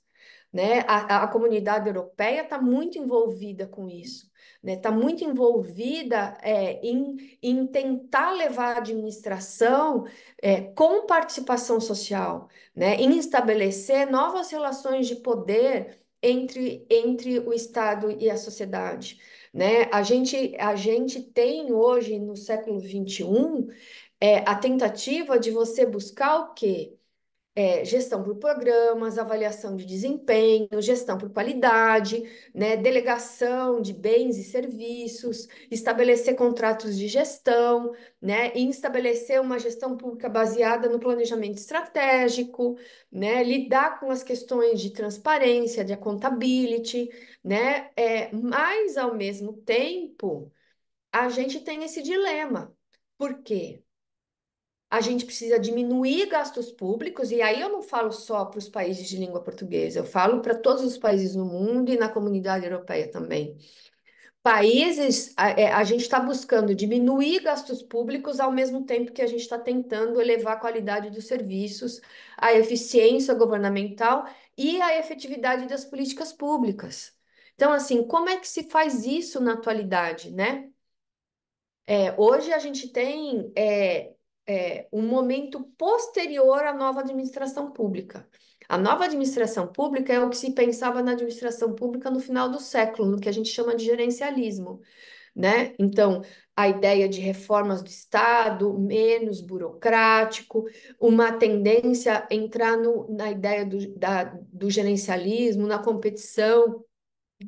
né? A comunidade europeia está muito envolvida com isso, né? Está muito envolvida em tentar levar a administração com participação social, né? Em estabelecer novas relações de poder entre o Estado e a sociedade, né? A gente tem hoje, no século XXI, a tentativa de você buscar o quê? Gestão por programas, avaliação de desempenho, gestão por qualidade, né, delegação de bens e serviços, estabelecer contratos de gestão, né, e estabelecer uma gestão pública baseada no planejamento estratégico, né, lidar com as questões de transparência, de accountability, né, mas ao mesmo tempo a gente tem esse dilema. Por quê? A gente precisa diminuir gastos públicos, e aí eu não falo só para os países de língua portuguesa, eu falo para todos os países no mundo e na comunidade europeia também. A gente está buscando diminuir gastos públicos ao mesmo tempo que a gente está tentando elevar a qualidade dos serviços, a eficiência governamental e a efetividade das políticas públicas. Então, assim, como é que se faz isso na atualidade, né? Hoje a gente tem um momento posterior à nova administração pública. A nova administração pública é o que se pensava na administração pública no final do século, no que a gente chama de gerencialismo, né? Então, a ideia de reformas do Estado, menos burocrático, uma tendência a entrar na ideia do gerencialismo, na competição,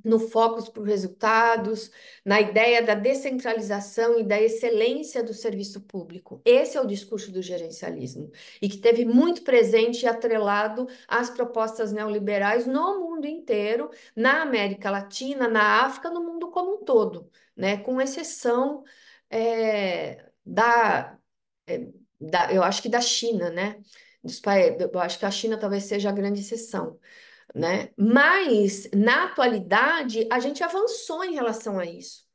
no foco para os resultados, na ideia da descentralização e da excelência do serviço público. Esse é o discurso do gerencialismo, e que teve muito presente e atrelado às propostas neoliberais no mundo inteiro, na América Latina, na África, no mundo como um todo, né? Com exceção é, da, eu acho que da China, né? Eu acho que a China talvez seja a grande exceção, né? Mas, na atualidade, a gente avançou em relação a isso.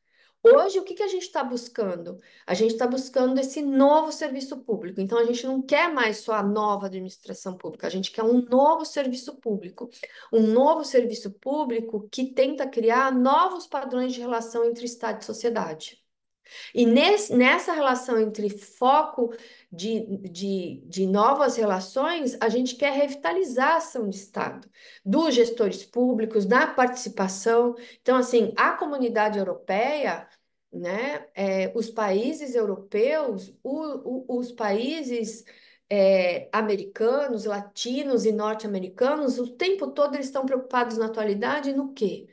Hoje, o que que a gente está buscando? A gente está buscando esse novo serviço público. Então, a gente não quer mais só a nova administração pública, a gente quer um novo serviço público. Um novo serviço público que tenta criar novos padrões de relação entre Estado e sociedade. E nessa relação entre foco de novas relações, a gente quer revitalizar a ação de Estado, dos gestores públicos, da participação. Então, assim, a comunidade europeia, né, os países europeus, os países americanos, latinos e norte-americanos, o tempo todo eles estão preocupados na atualidade no quê?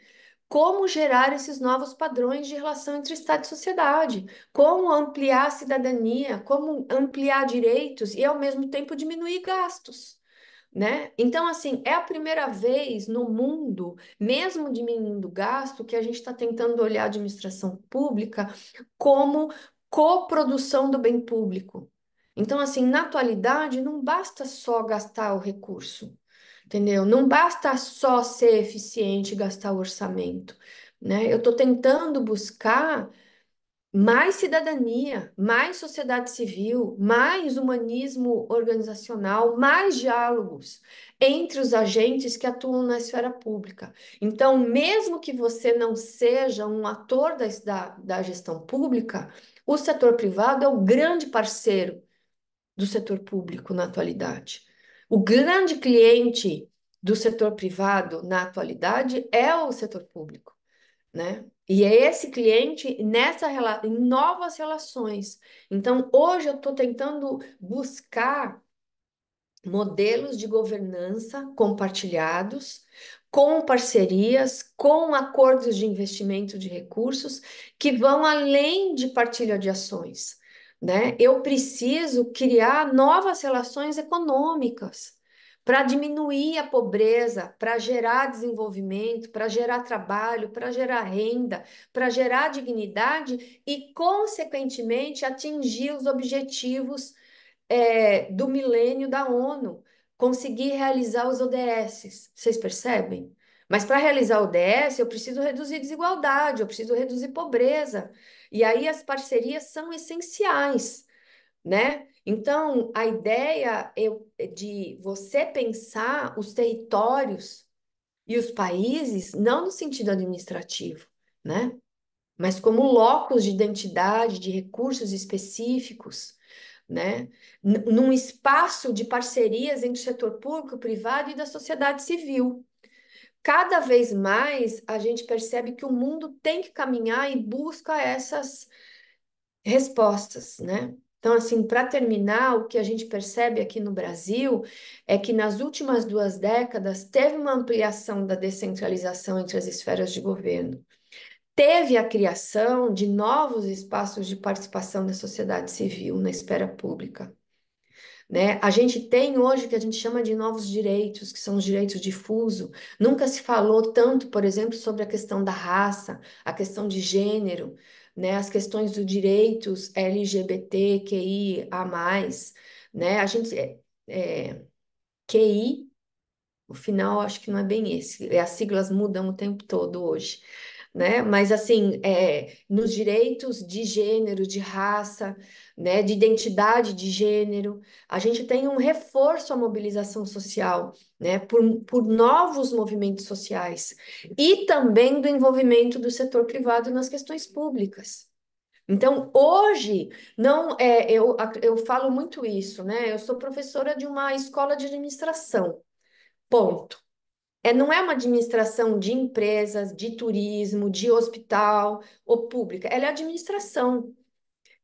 Como gerar esses novos padrões de relação entre Estado e sociedade, como ampliar a cidadania, como ampliar direitos e, ao mesmo tempo, diminuir gastos, né? Então, assim, é a primeira vez no mundo, mesmo diminuindo gasto, que a gente está tentando olhar a administração pública como coprodução do bem público. Então, assim, na atualidade, não basta só gastar o recurso. Entendeu? Não basta só ser eficiente e gastar o orçamento, né? Eu estou tentando buscar mais cidadania, mais sociedade civil, mais humanismo organizacional, mais diálogos entre os agentes que atuam na esfera pública. Então, mesmo que você não seja um ator da gestão pública, o setor privado é o grande parceiro do setor público na atualidade. O grande cliente do setor privado na atualidade é o setor público, né? E é esse cliente em novas relações. Então, hoje eu estou tentando buscar modelos de governança compartilhados, com parcerias, com acordos de investimento de recursos que vão além de partilha de ações, né? Eu preciso criar novas relações econômicas para diminuir a pobreza, para gerar desenvolvimento, para gerar trabalho, para gerar renda, para gerar dignidade e, consequentemente, atingir os objetivos do milênio da ONU, conseguir realizar os ODS. Vocês percebem? Mas para realizar o ODS, eu preciso reduzir desigualdade, eu preciso reduzir pobreza. E aí as parcerias são essenciais, né? Então, a ideia de você pensar os territórios e os países, não no sentido administrativo, né? Mas como locus de identidade, de recursos específicos, né? Num espaço de parcerias entre o setor público, privado e da sociedade civil. Cada vez mais a gente percebe que o mundo tem que caminhar e busca essas respostas, né? Então, assim, para terminar, o que a gente percebe aqui no Brasil é que nas últimas 2 décadas teve uma ampliação da descentralização entre as esferas de governo. Teve a criação de novos espaços de participação da sociedade civil na esfera pública, né? A gente tem hoje o que a gente chama de novos direitos, que são os direitos difusos. Nunca se falou tanto, por exemplo, sobre a questão da raça, a questão de gênero, né? As questões dos direitos LGBTQIA+, né? QI, o final acho que não é bem esse, as siglas mudam o tempo todo hoje, né? Mas assim, nos direitos de gênero, de raça, né, de identidade de gênero, a gente tem um reforço à mobilização social, né, por novos movimentos sociais e também do envolvimento do setor privado nas questões públicas. Então, hoje, não eu falo muito isso, né? Eu sou professora de uma escola de administração, ponto. Não é uma administração de empresas, de turismo, de hospital ou pública, ela é administração.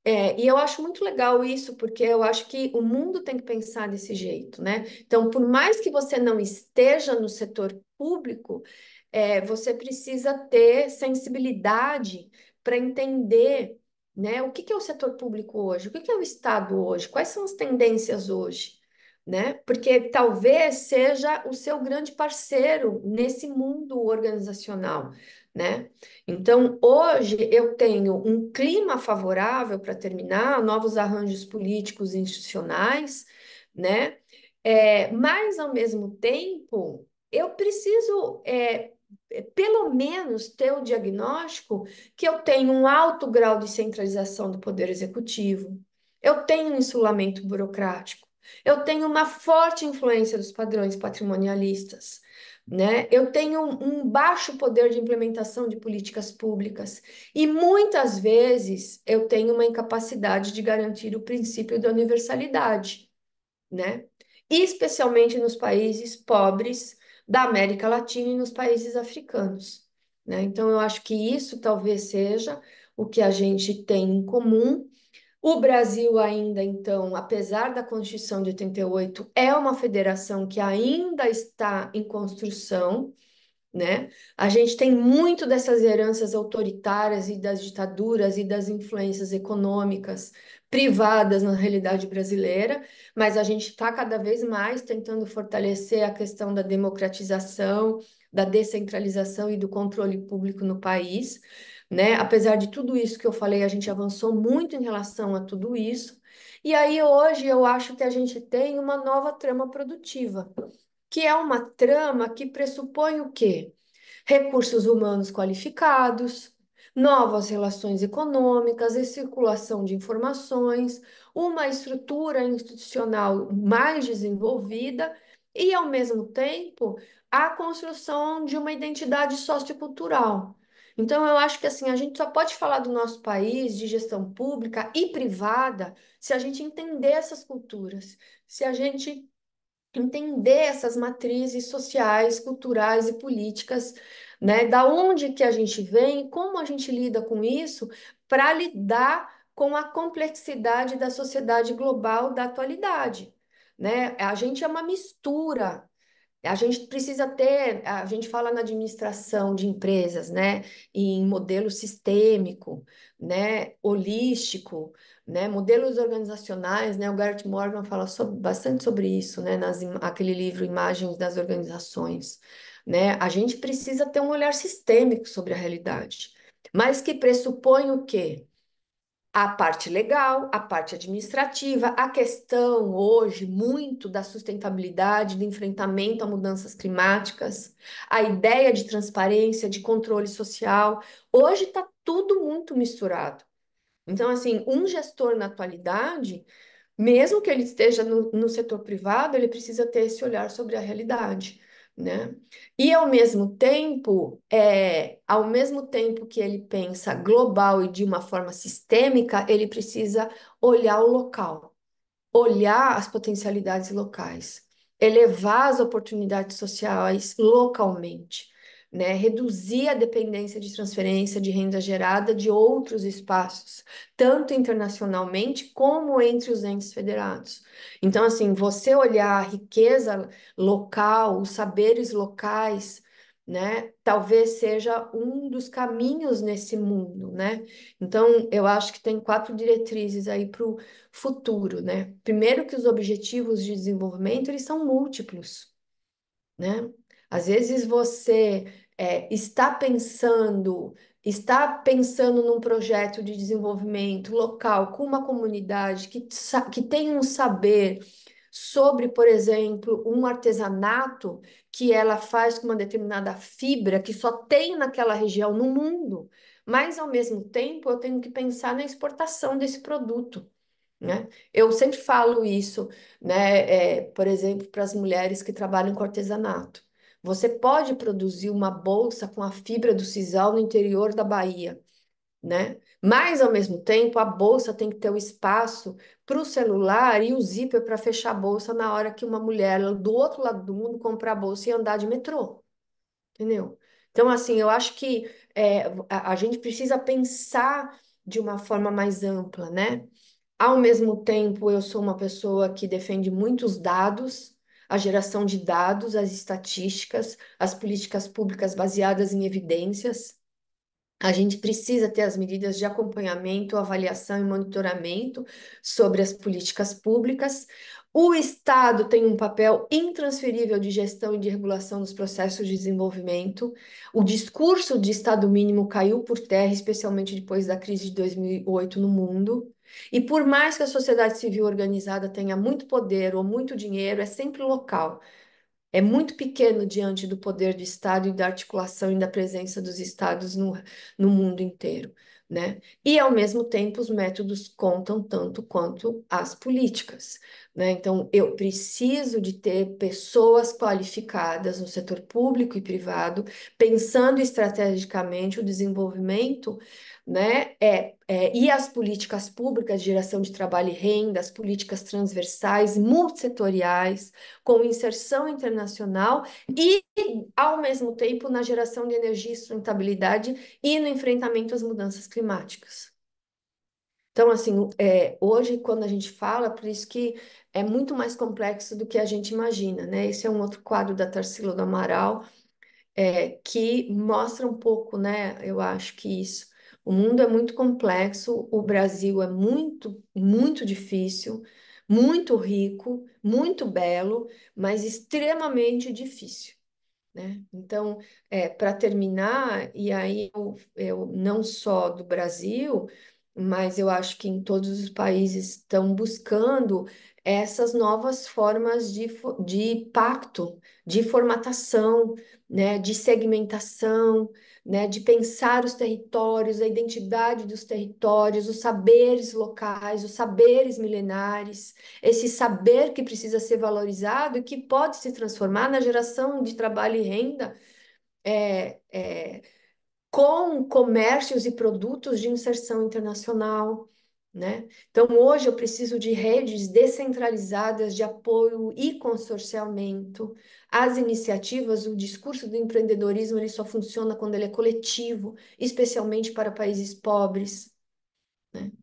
E eu acho muito legal isso, porque eu acho que o mundo tem que pensar desse jeito, né? Então, por mais que você não esteja no setor público, você precisa ter sensibilidade para entender, né, o que que é o setor público hoje, o que que é o Estado hoje, quais são as tendências hoje, né? Porque talvez seja o seu grande parceiro nesse mundo organizacional, né? Então, hoje eu tenho um clima favorável para terminar, novos arranjos políticos e institucionais, né? Mas, ao mesmo tempo, eu preciso, pelo menos, ter o diagnóstico que eu tenho um alto grau de centralização do poder executivo, eu tenho um insulamento burocrático, eu tenho uma forte influência dos padrões patrimonialistas, né? Eu tenho um baixo poder de implementação de políticas públicas e muitas vezes eu tenho uma incapacidade de garantir o princípio da universalidade, né? Especialmente nos países pobres da América Latina e nos países africanos, né? Então eu acho que isso talvez seja o que a gente tem em comum. O Brasil ainda, então, apesar da Constituição de 88, é uma federação que ainda está em construção, né? A gente tem muito dessas heranças autoritárias e das ditaduras e das influências econômicas privadas na realidade brasileira, mas a gente está cada vez mais tentando fortalecer a questão da democratização, da descentralização e do controle público no país, né? Apesar de tudo isso que eu falei, a gente avançou muito em relação a tudo isso. E aí hoje eu acho que a gente tem uma nova trama produtiva, que é uma trama que pressupõe o quê? Recursos humanos qualificados, novas relações econômicas e circulação de informações, uma estrutura institucional mais desenvolvida e, ao mesmo tempo, a construção de uma identidade sociocultural. Então, eu acho que assim, a gente só pode falar do nosso país, de gestão pública e privada, se a gente entender essas culturas, se a gente entender essas matrizes sociais, culturais e políticas né? Da onde que a gente vem, como a gente lida com isso, para lidar com a complexidade da sociedade global da atualidade, né? A gente é uma mistura. A gente precisa ter, a gente fala na administração de empresas, né, em modelo sistêmico, né, holístico, né, modelos organizacionais, né, o Garrett Morgan fala bastante sobre isso, né, aquele livro Imagens das Organizações, né, a gente precisa ter um olhar sistêmico sobre a realidade, mas que pressupõe o quê? A parte legal, a parte administrativa, a questão hoje muito da sustentabilidade, do enfrentamento a mudanças climáticas, a ideia de transparência, de controle social. Hoje está tudo muito misturado. Então, assim, um gestor na atualidade, mesmo que ele esteja no setor privado, ele precisa ter esse olhar sobre a realidade, né? E ao mesmo tempo que ele pensa global e de uma forma sistêmica, ele precisa olhar o local, olhar as potencialidades locais, elevar as oportunidades sociais localmente, né? Reduzir a dependência de transferência de renda gerada de outros espaços, tanto internacionalmente como entre os entes federados. Então, assim, você olhar a riqueza local, os saberes locais, né? Talvez seja um dos caminhos nesse mundo, né? Então, eu acho que tem 4 diretrizes aí para futuro, né? Primeiro que os objetivos de desenvolvimento, eles são múltiplos, né? Às vezes você está pensando num projeto de desenvolvimento local com uma comunidade que tem um saber sobre, por exemplo, um artesanato que ela faz com uma determinada fibra que só tem naquela região no mundo, mas ao mesmo tempo eu tenho que pensar na exportação desse produto, né? Eu sempre falo isso, né? Por exemplo, para as mulheres que trabalham com artesanato. Você pode produzir uma bolsa com a fibra do sisal no interior da Bahia, né? Mas, ao mesmo tempo, a bolsa tem que ter o espaço para o celular e o zíper para fechar a bolsa na hora que uma mulher do outro lado do mundo comprar a bolsa e andar de metrô, entendeu? Então, assim, eu acho que a gente precisa pensar de uma forma mais ampla, né? Ao mesmo tempo, eu sou uma pessoa que defende muitos dados, a geração de dados, as estatísticas, as políticas públicas baseadas em evidências. A gente precisa ter as medidas de acompanhamento, avaliação e monitoramento sobre as políticas públicas. O Estado tem um papel intransferível de gestão e de regulação dos processos de desenvolvimento. O discurso de Estado mínimo caiu por terra, especialmente depois da crise de 2008 no mundo. E por mais que a sociedade civil organizada tenha muito poder ou muito dinheiro, é sempre local, é muito pequeno diante do poder do Estado e da articulação e da presença dos Estados no mundo inteiro, né? E, ao mesmo tempo, os métodos contam tanto quanto as políticas, né? Então, eu preciso de ter pessoas qualificadas no setor público e privado, pensando estrategicamente o desenvolvimento, né? E as políticas públicas de geração de trabalho e renda, as políticas transversais, multissetoriais, com inserção internacional e, ao mesmo tempo, na geração de energia e sustentabilidade e no enfrentamento às mudanças climáticas. Então, assim, hoje, quando a gente fala, por isso que é muito mais complexo do que a gente imagina, né? Esse é um outro quadro da Tarsila do Amaral, que mostra um pouco, né? Eu acho que isso. O mundo é muito complexo, o Brasil é muito, muito difícil, muito rico, muito belo, mas extremamente difícil, né? Então, para terminar, e aí eu não só do Brasil, mas eu acho que em todos os países estão buscando essas novas formas de pacto, de formatação, né, de segmentação, né, de pensar os territórios, a identidade dos territórios, os saberes locais, os saberes milenares, esse saber que precisa ser valorizado e que pode se transformar na geração de trabalho e renda é, é, com comércios e produtos de inserção internacional, né? Então, hoje eu preciso de redes descentralizadas de apoio e consorciamento às iniciativas. O discurso do empreendedorismo ele só funciona quando ele é coletivo, especialmente para países pobres, né?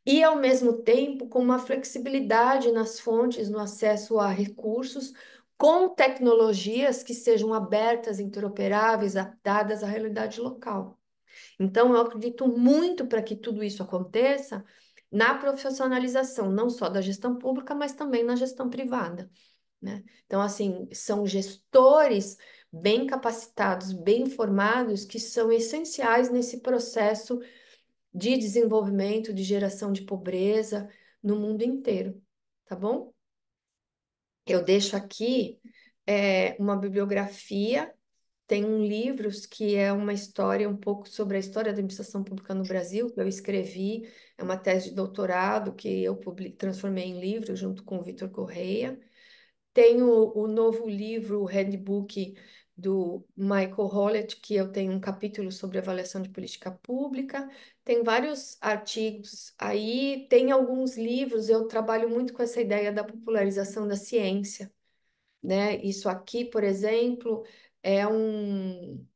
E, ao mesmo tempo, com uma flexibilidade nas fontes, no acesso a recursos, com tecnologias que sejam abertas, interoperáveis, adaptadas à realidade local. Então, eu acredito muito para que tudo isso aconteça na profissionalização, não só da gestão pública, mas também na gestão privada, né? Então, assim, são gestores bem capacitados, bem formados, que são essenciais nesse processo de desenvolvimento, de geração de pobreza no mundo inteiro, tá bom? Eu deixo aqui uma bibliografia. Tem um livro que é uma história um pouco sobre a história da administração pública no Brasil, que eu escrevi, é uma tese de doutorado que eu transformei em livro junto com o Vitor Correia. Tem o novo livro, o Handbook do Michael Howlett, que eu tenho um capítulo sobre avaliação de política pública. Tem vários artigos aí, tem alguns livros, eu trabalho muito com essa ideia da popularização da ciência, né? Isso aqui, por exemplo, é um,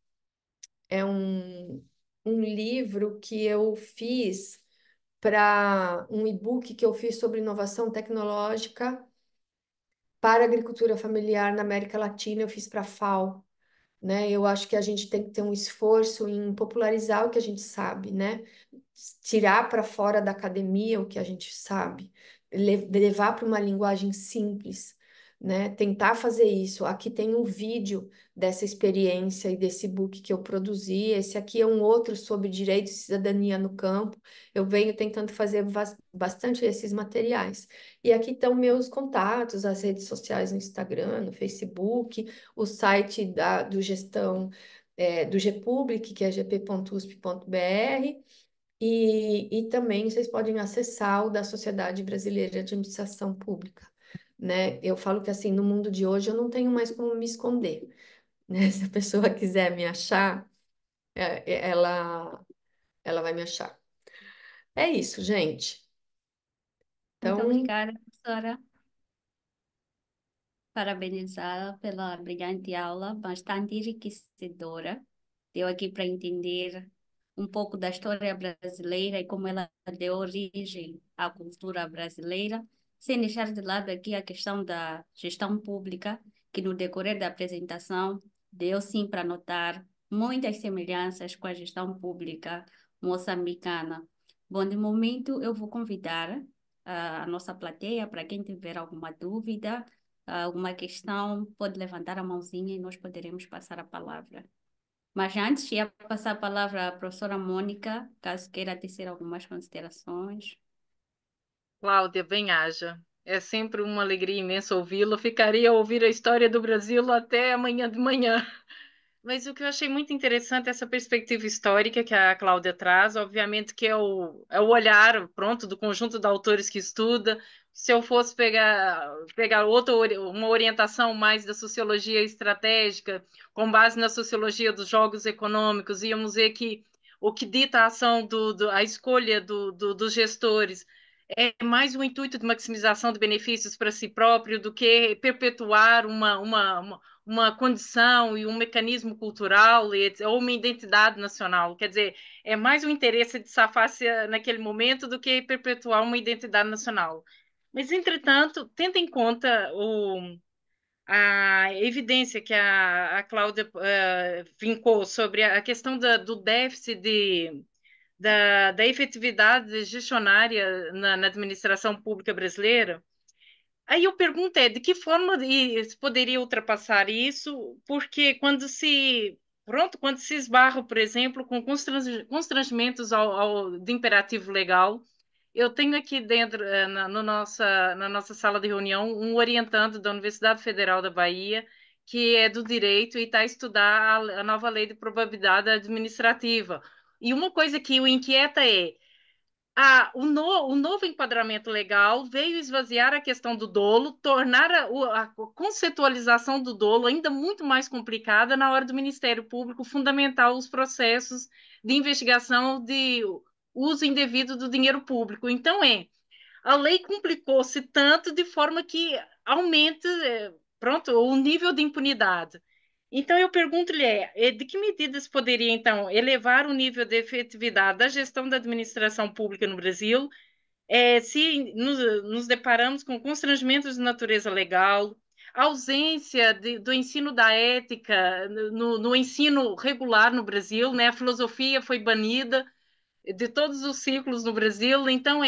é um livro que eu fiz para um e-book que eu fiz sobre inovação tecnológica para a agricultura familiar na América Latina, eu fiz para a FAO, né? Eu acho que a gente tem que ter um esforço em popularizar o que a gente sabe, né? Tirar para fora da academia o que a gente sabe, levar para uma linguagem simples, né? Tentar fazer isso. Aqui tem um vídeo dessa experiência e desse book que eu produzi. Esse aqui é um outro sobre direito e cidadania no campo. Eu venho tentando fazer bastante esses materiais. E aqui estão meus contatos, as redes sociais no Instagram, no Facebook, o site do gestão do GPublic, que é gp.usp.br, e também vocês podem acessar o da Sociedade Brasileira de Administração Pública, né? Eu falo que assim, no mundo de hoje eu não tenho mais como me esconder, né? Se a pessoa quiser me achar, ela vai me achar. É isso, gente. Muito Então, obrigada, professora. Parabenizá-la pela brilhante aula, bastante enriquecedora. Deu aqui para entender um pouco da história brasileira e como ela deu origem à cultura brasileira, sem deixar de lado aqui a questão da gestão pública, que no decorrer da apresentação deu sim para notar muitas semelhanças com a gestão pública moçambicana. Bom, de momento eu vou convidar a nossa plateia para quem tiver alguma dúvida, alguma questão, pode levantar a mãozinha e nós poderemos passar a palavra. Mas antes, ia passar a palavra à professora Mônica, caso queira tecer algumas considerações. Cláudia, bem-haja. É sempre uma alegria imensa ouvi-la. Ficaria a ouvir a história do Brasil até amanhã de manhã. Mas o que eu achei muito interessante é essa perspectiva histórica que a Cláudia traz, obviamente que é o olhar, pronto, do conjunto de autores que estuda. Se eu fosse pegar uma orientação mais da sociologia estratégica, com base na sociologia dos jogos econômicos, íamos ver que o que dita a ação, a escolha dos gestores é mais o intuito de maximização de benefícios para si próprio do que perpetuar uma condição e um mecanismo cultural ou uma identidade nacional. Quer dizer, é mais o interesse de safar-se naquele momento do que perpetuar uma identidade nacional. Mas, entretanto, tendo em conta a evidência que a Cláudia vincou sobre a questão do déficit da efetividade gestionária na administração pública brasileira, aí eu pergunto de que forma se poderia ultrapassar isso, porque quando se esbarra, por exemplo, com constrangimentos de imperativo legal, eu tenho aqui dentro, na nossa sala de reunião, um orientando da Universidade Federal da Bahia, que é do direito e está a estudar a nova lei de probabilidade administrativa. E uma coisa que o inquieta é o novo enquadramento legal veio esvaziar a questão do dolo, tornar a conceitualização do dolo ainda muito mais complicada na hora do Ministério Público fundamentar os processos de investigação de uso indevido do dinheiro público. Então, a lei complicou-se tanto de forma que aumente, pronto, o nível de impunidade. Então, eu pergunto-lhe, de que medidas poderia, então, elevar o nível de efetividade da gestão da administração pública no Brasil, se nos deparamos com constrangimentos de natureza legal, ausência do ensino da ética no ensino regular no Brasil, né? A filosofia foi banida de todos os ciclos no Brasil, então,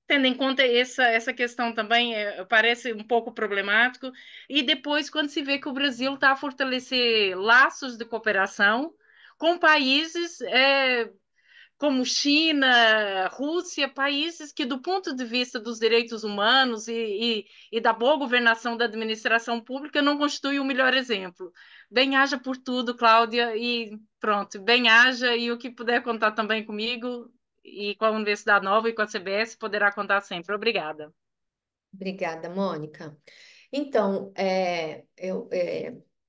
tendo em conta essa questão também, parece um pouco problemático. E depois, quando se vê que o Brasil está a fortalecer laços de cooperação com países como China, Rússia, países que, do ponto de vista dos direitos humanos e da boa governação da administração pública, não constitui o melhor exemplo. Bem-haja por tudo, Cláudia, e pronto, bem-haja, e o que puder contar também comigo, e com a Universidade Nova e com a CBS, poderá contar sempre. Obrigada. Obrigada, Mônica. Então, eu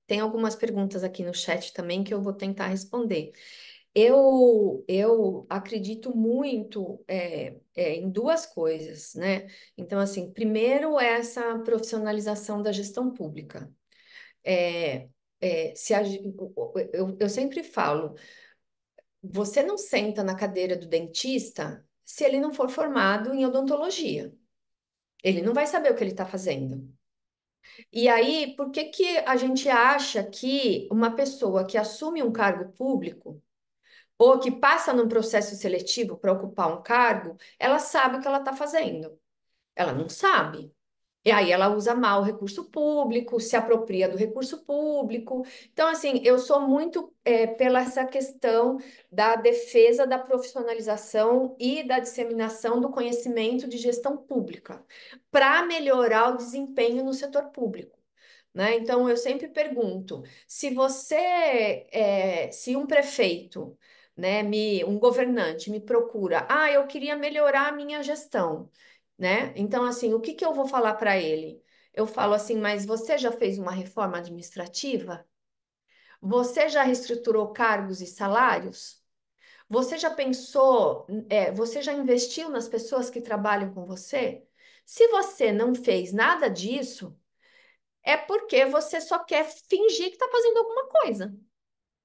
tenho algumas perguntas aqui no chat também que eu vou tentar responder. Eu acredito muito em duas coisas, né? Então, assim, primeiro, essa profissionalização da gestão pública. É, se a, eu sempre falo, você não senta na cadeira do dentista se ele não for formado em odontologia. Ele não vai saber o que ele está fazendo. E aí, por que que a gente acha que uma pessoa que assume um cargo público ou que passa num processo seletivo para ocupar um cargo, ela sabe o que ela está fazendo? Ela não sabe. E aí ela usa mal o recurso público, se apropria do recurso público. Então, assim, eu sou muito pela essa questão da defesa da profissionalização e da disseminação do conhecimento de gestão pública, para melhorar o desempenho no setor público. Né? Então, eu sempre pergunto, se um prefeito, né, um governante me procura, eu queria melhorar a minha gestão, né? Então, assim, o que que eu vou falar para ele? Eu falo assim, mas você já fez uma reforma administrativa? Você já reestruturou cargos e salários? Você já pensou, você já investiu nas pessoas que trabalham com você? Se você não fez nada disso, é porque você só quer fingir que está fazendo alguma coisa,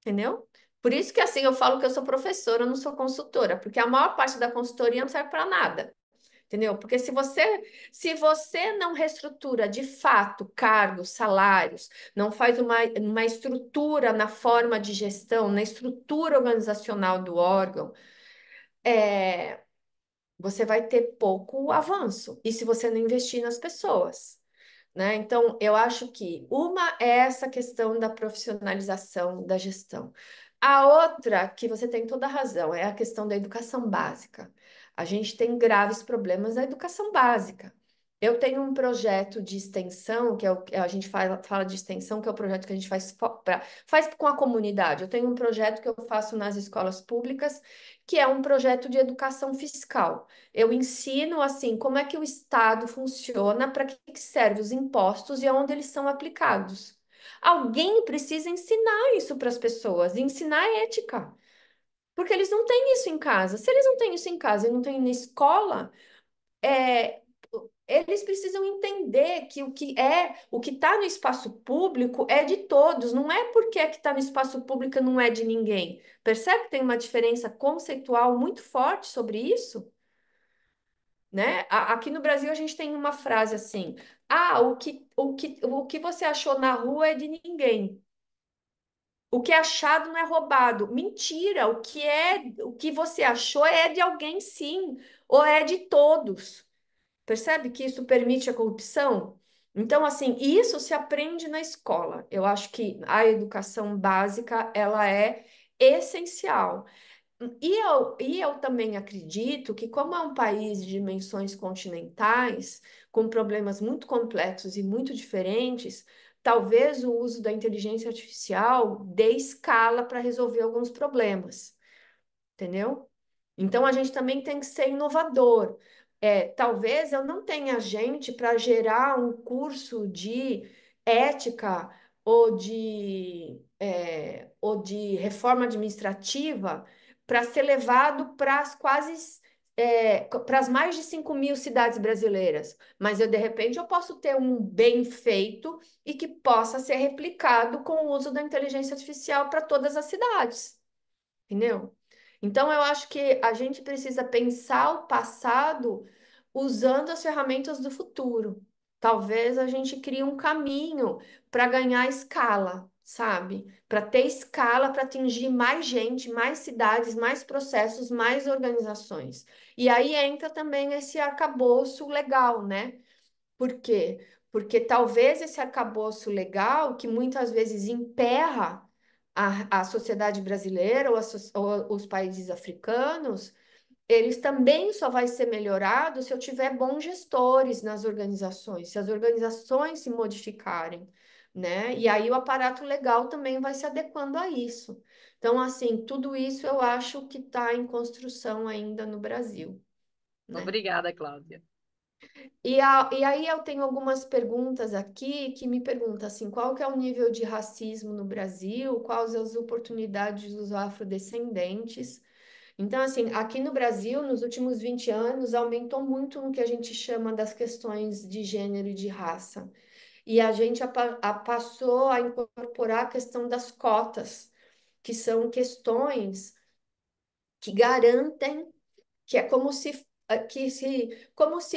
entendeu? Por isso que assim eu falo que eu sou professora, eu não sou consultora, porque a maior parte da consultoria não serve para nada. Entendeu? Porque se você não reestrutura de fato cargos, salários, não faz uma estrutura na forma de gestão, na estrutura organizacional do órgão, você vai ter pouco avanço. E se você não investir nas pessoas? Né? Então, eu acho que uma é essa questão da profissionalização da gestão. A outra, que você tem toda a razão, é a questão da educação básica. A gente tem graves problemas na educação básica. Eu tenho um projeto de extensão, que é a gente fala de extensão, que é o projeto que a gente faz com a comunidade. Eu tenho um projeto que eu faço nas escolas públicas, que é um projeto de educação fiscal. Eu ensino assim como é que o Estado funciona, para que servem os impostos e aonde eles são aplicados. Alguém precisa ensinar isso para as pessoas, ensinar ética, porque eles não têm isso em casa. Se eles não têm isso em casa e não têm na escola, é, eles precisam entender que o que está no espaço público é de todos, não é porque é que está no espaço público não é de ninguém. Percebe que tem uma diferença conceitual muito forte sobre isso? Né? Aqui no Brasil a gente tem uma frase assim: o que você achou na rua é de ninguém. O que é achado não é roubado. Mentira, o que você achou é de alguém sim, ou é de todos. Percebe que isso permite a corrupção? Então, assim, isso se aprende na escola. Eu acho que a educação básica, ela é essencial. E eu também acredito que, como é um país de dimensões continentais, com problemas muito complexos e muito diferentes, talvez o uso da inteligência artificial dê escala para resolver alguns problemas, entendeu? Então, a gente também tem que ser inovador. Talvez eu não tenha gente para gerar um curso de ética ou de reforma administrativa para ser levado para as para as mais de 5.000 cidades brasileiras. Mas eu, de repente, eu posso ter um bem feito e que possa ser replicado com o uso da inteligência artificial para todas as cidades, entendeu? Então, eu acho que a gente precisa pensar o passado usando as ferramentas do futuro. Talvez a gente crie um caminho para ganhar escala, sabe? Para ter escala para atingir mais gente, mais cidades, mais processos, mais organizações. E aí entra também esse arcabouço legal, né? Por quê? Porque talvez esse arcabouço legal, que muitas vezes emperra a sociedade brasileira ou os países africanos, eles também só vai ser melhorado se eu tiver bons gestores nas organizações, se as organizações se modificarem, né? E aí o aparato legal também vai se adequando a isso. Então, assim, tudo isso eu acho que está em construção ainda no Brasil, né? Obrigada, Cláudia. E aí eu tenho algumas perguntas aqui que me perguntam assim, qual que é o nível de racismo no Brasil? Quais as oportunidades dos afrodescendentes? Então, assim, aqui no Brasil, nos últimos 20 anos, aumentou muito no que a gente chama das questões de gênero e de raça. E a gente passou a incorporar a questão das cotas, que são questões que garantem que é como se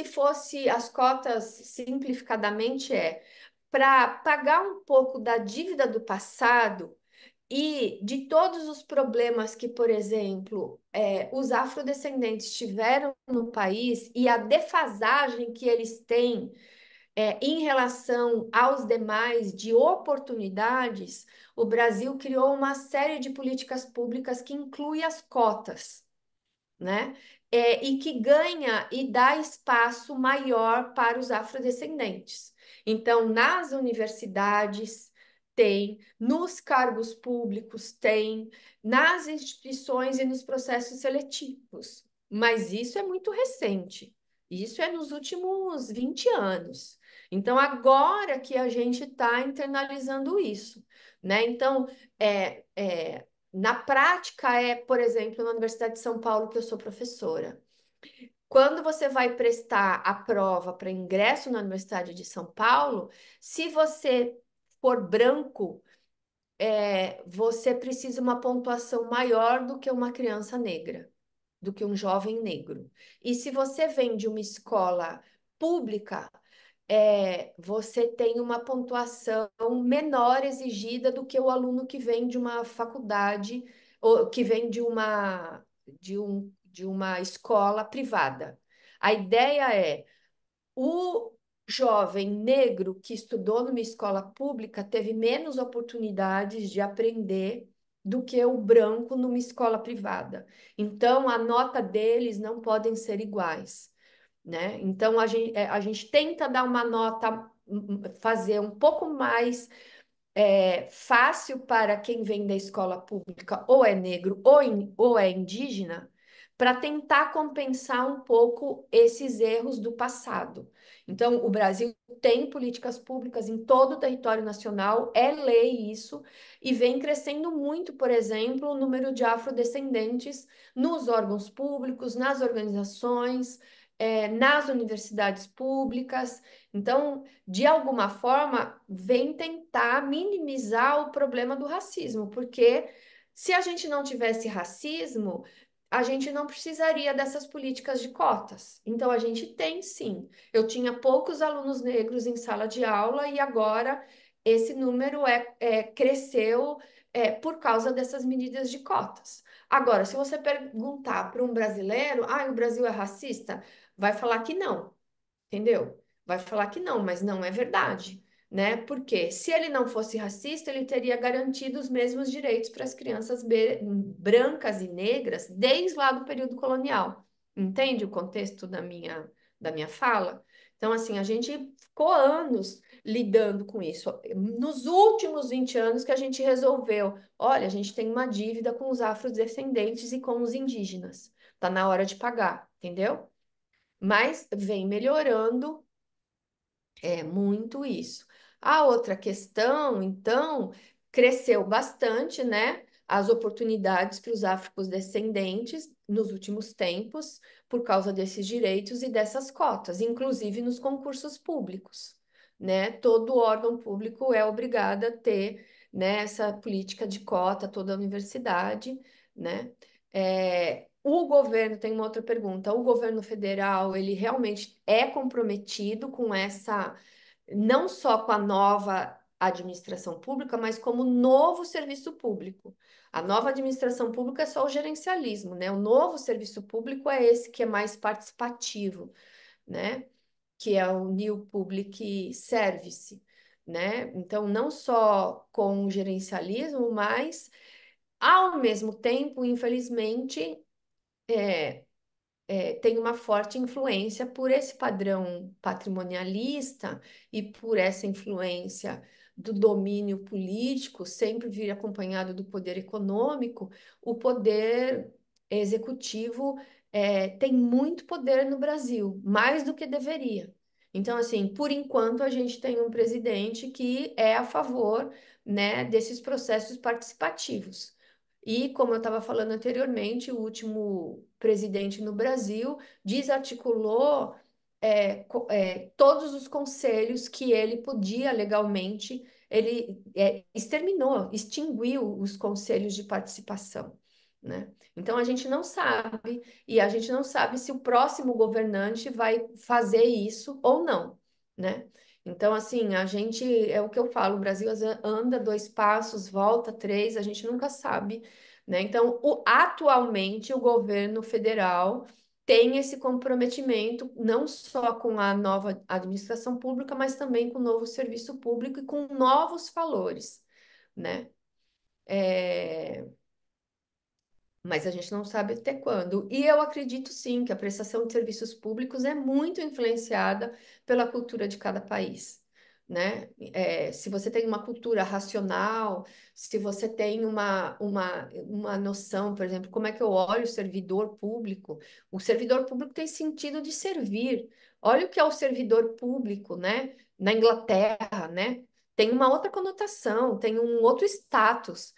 fosse as cotas, simplificadamente, para pagar um pouco da dívida do passado e de todos os problemas que, por exemplo, os afrodescendentes tiveram no país e a defasagem que eles têm em relação aos demais de oportunidades, o Brasil criou uma série de políticas públicas que inclui as cotas, né? E que ganha e dá espaço maior para os afrodescendentes. Então, nas universidades tem, nos cargos públicos tem, nas instituições e nos processos seletivos. Mas isso é muito recente. Isso é nos últimos 20 anos. Então, agora que a gente está internalizando isso, né? Então, na prática, por exemplo, na Universidade de São Paulo, que eu sou professora. Quando você vai prestar a prova para ingresso na Universidade de São Paulo, se você for branco, você precisa uma pontuação maior do que uma criança negra, do que um jovem negro. E se você vem de uma escola pública, você tem uma pontuação menor exigida do que o aluno que vem de uma faculdade ou que vem de uma escola privada. A ideia é o jovem negro que estudou numa escola pública teve menos oportunidades de aprender do que o branco numa escola privada. Então, a nota deles não podem ser iguais, né? Então, a gente tenta dar uma nota, fazer um pouco mais fácil para quem vem da escola pública, ou é negro ou é indígena, para tentar compensar um pouco esses erros do passado. Então, o Brasil tem políticas públicas em todo o território nacional, é lei isso, e vem crescendo muito, por exemplo, o número de afrodescendentes nos órgãos públicos, nas organizações, nas universidades públicas. Então, de alguma forma, vem tentar minimizar o problema do racismo, porque se a gente não tivesse racismo, a gente não precisaria dessas políticas de cotas. Então, a gente tem sim. Eu tinha poucos alunos negros em sala de aula e agora esse número cresceu por causa dessas medidas de cotas. Agora, se você perguntar para um brasileiro, o Brasil é racista? Vai falar que não, entendeu? Vai falar que não, mas não é verdade, né? Porque se ele não fosse racista, ele teria garantido os mesmos direitos para as crianças brancas e negras desde lá do período colonial. Entende o contexto da minha fala? Então, assim, a gente ficou anos lidando com isso. Nos últimos 20 anos que a gente resolveu, olha, a gente tem uma dívida com os afrodescendentes e com os indígenas. Tá na hora de pagar, entendeu? Mas vem melhorando muito isso. A outra questão, então, cresceu bastante, né? as oportunidades para os afrodescendentes nos últimos tempos por causa desses direitos e dessas cotas, inclusive nos concursos públicos, né? Todo órgão público é obrigado a ter, né, essa política de cota, toda a universidade, né? O governo, tem uma outra pergunta, o governo federal, ele realmente é comprometido com essa, não só com a nova administração pública, mas como novo serviço público. A nova administração pública é só o gerencialismo, né? O novo serviço público é esse que é mais participativo, né? Que é o New Public Service, né? Então, não só com o gerencialismo, mas, ao mesmo tempo, infelizmente, tem uma forte influência por esse padrão patrimonialista e por essa influência do domínio político, sempre vir acompanhado do poder econômico, o poder executivo tem muito poder no Brasil, mais do que deveria. Então, assim, por enquanto, a gente tem um presidente que é a favor, né, desses processos participativos. E, como eu estava falando anteriormente, o último presidente no Brasil desarticulou todos os conselhos que ele podia legalmente, ele exterminou, extinguiu os conselhos de participação, né? Então, a gente não sabe, e a gente não sabe se o próximo governante vai fazer isso ou não, né? Então, assim, a gente, é o que eu falo, o Brasil anda 2 passos, volta 3, a gente nunca sabe, né? Então, atualmente, o governo federal tem esse comprometimento não só com a nova administração pública, mas também com o novo serviço público e com novos valores, né? É, mas a gente não sabe até quando. E eu acredito sim que a prestação de serviços públicos é muito influenciada pela cultura de cada país, né? Se você tem uma cultura racional, se você tem uma noção, por exemplo, como é que eu olho o servidor público tem sentido de servir. Olha o que é o servidor público, né? Na Inglaterra, né? Tem uma outra conotação, tem um outro status.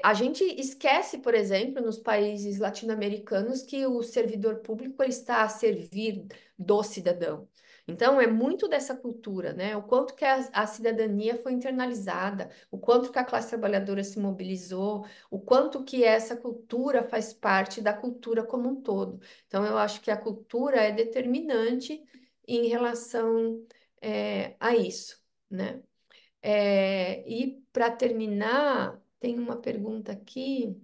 A gente esquece, por exemplo, nos países latino-americanos, que o servidor público ele está a servir do cidadão. Então, é muito dessa cultura, né? O quanto que a cidadania foi internalizada, o quanto que a classe trabalhadora se mobilizou, o quanto que essa cultura faz parte da cultura como um todo. Então, eu acho que a cultura é determinante em relação, a isso, né? E para terminar, tem uma pergunta aqui.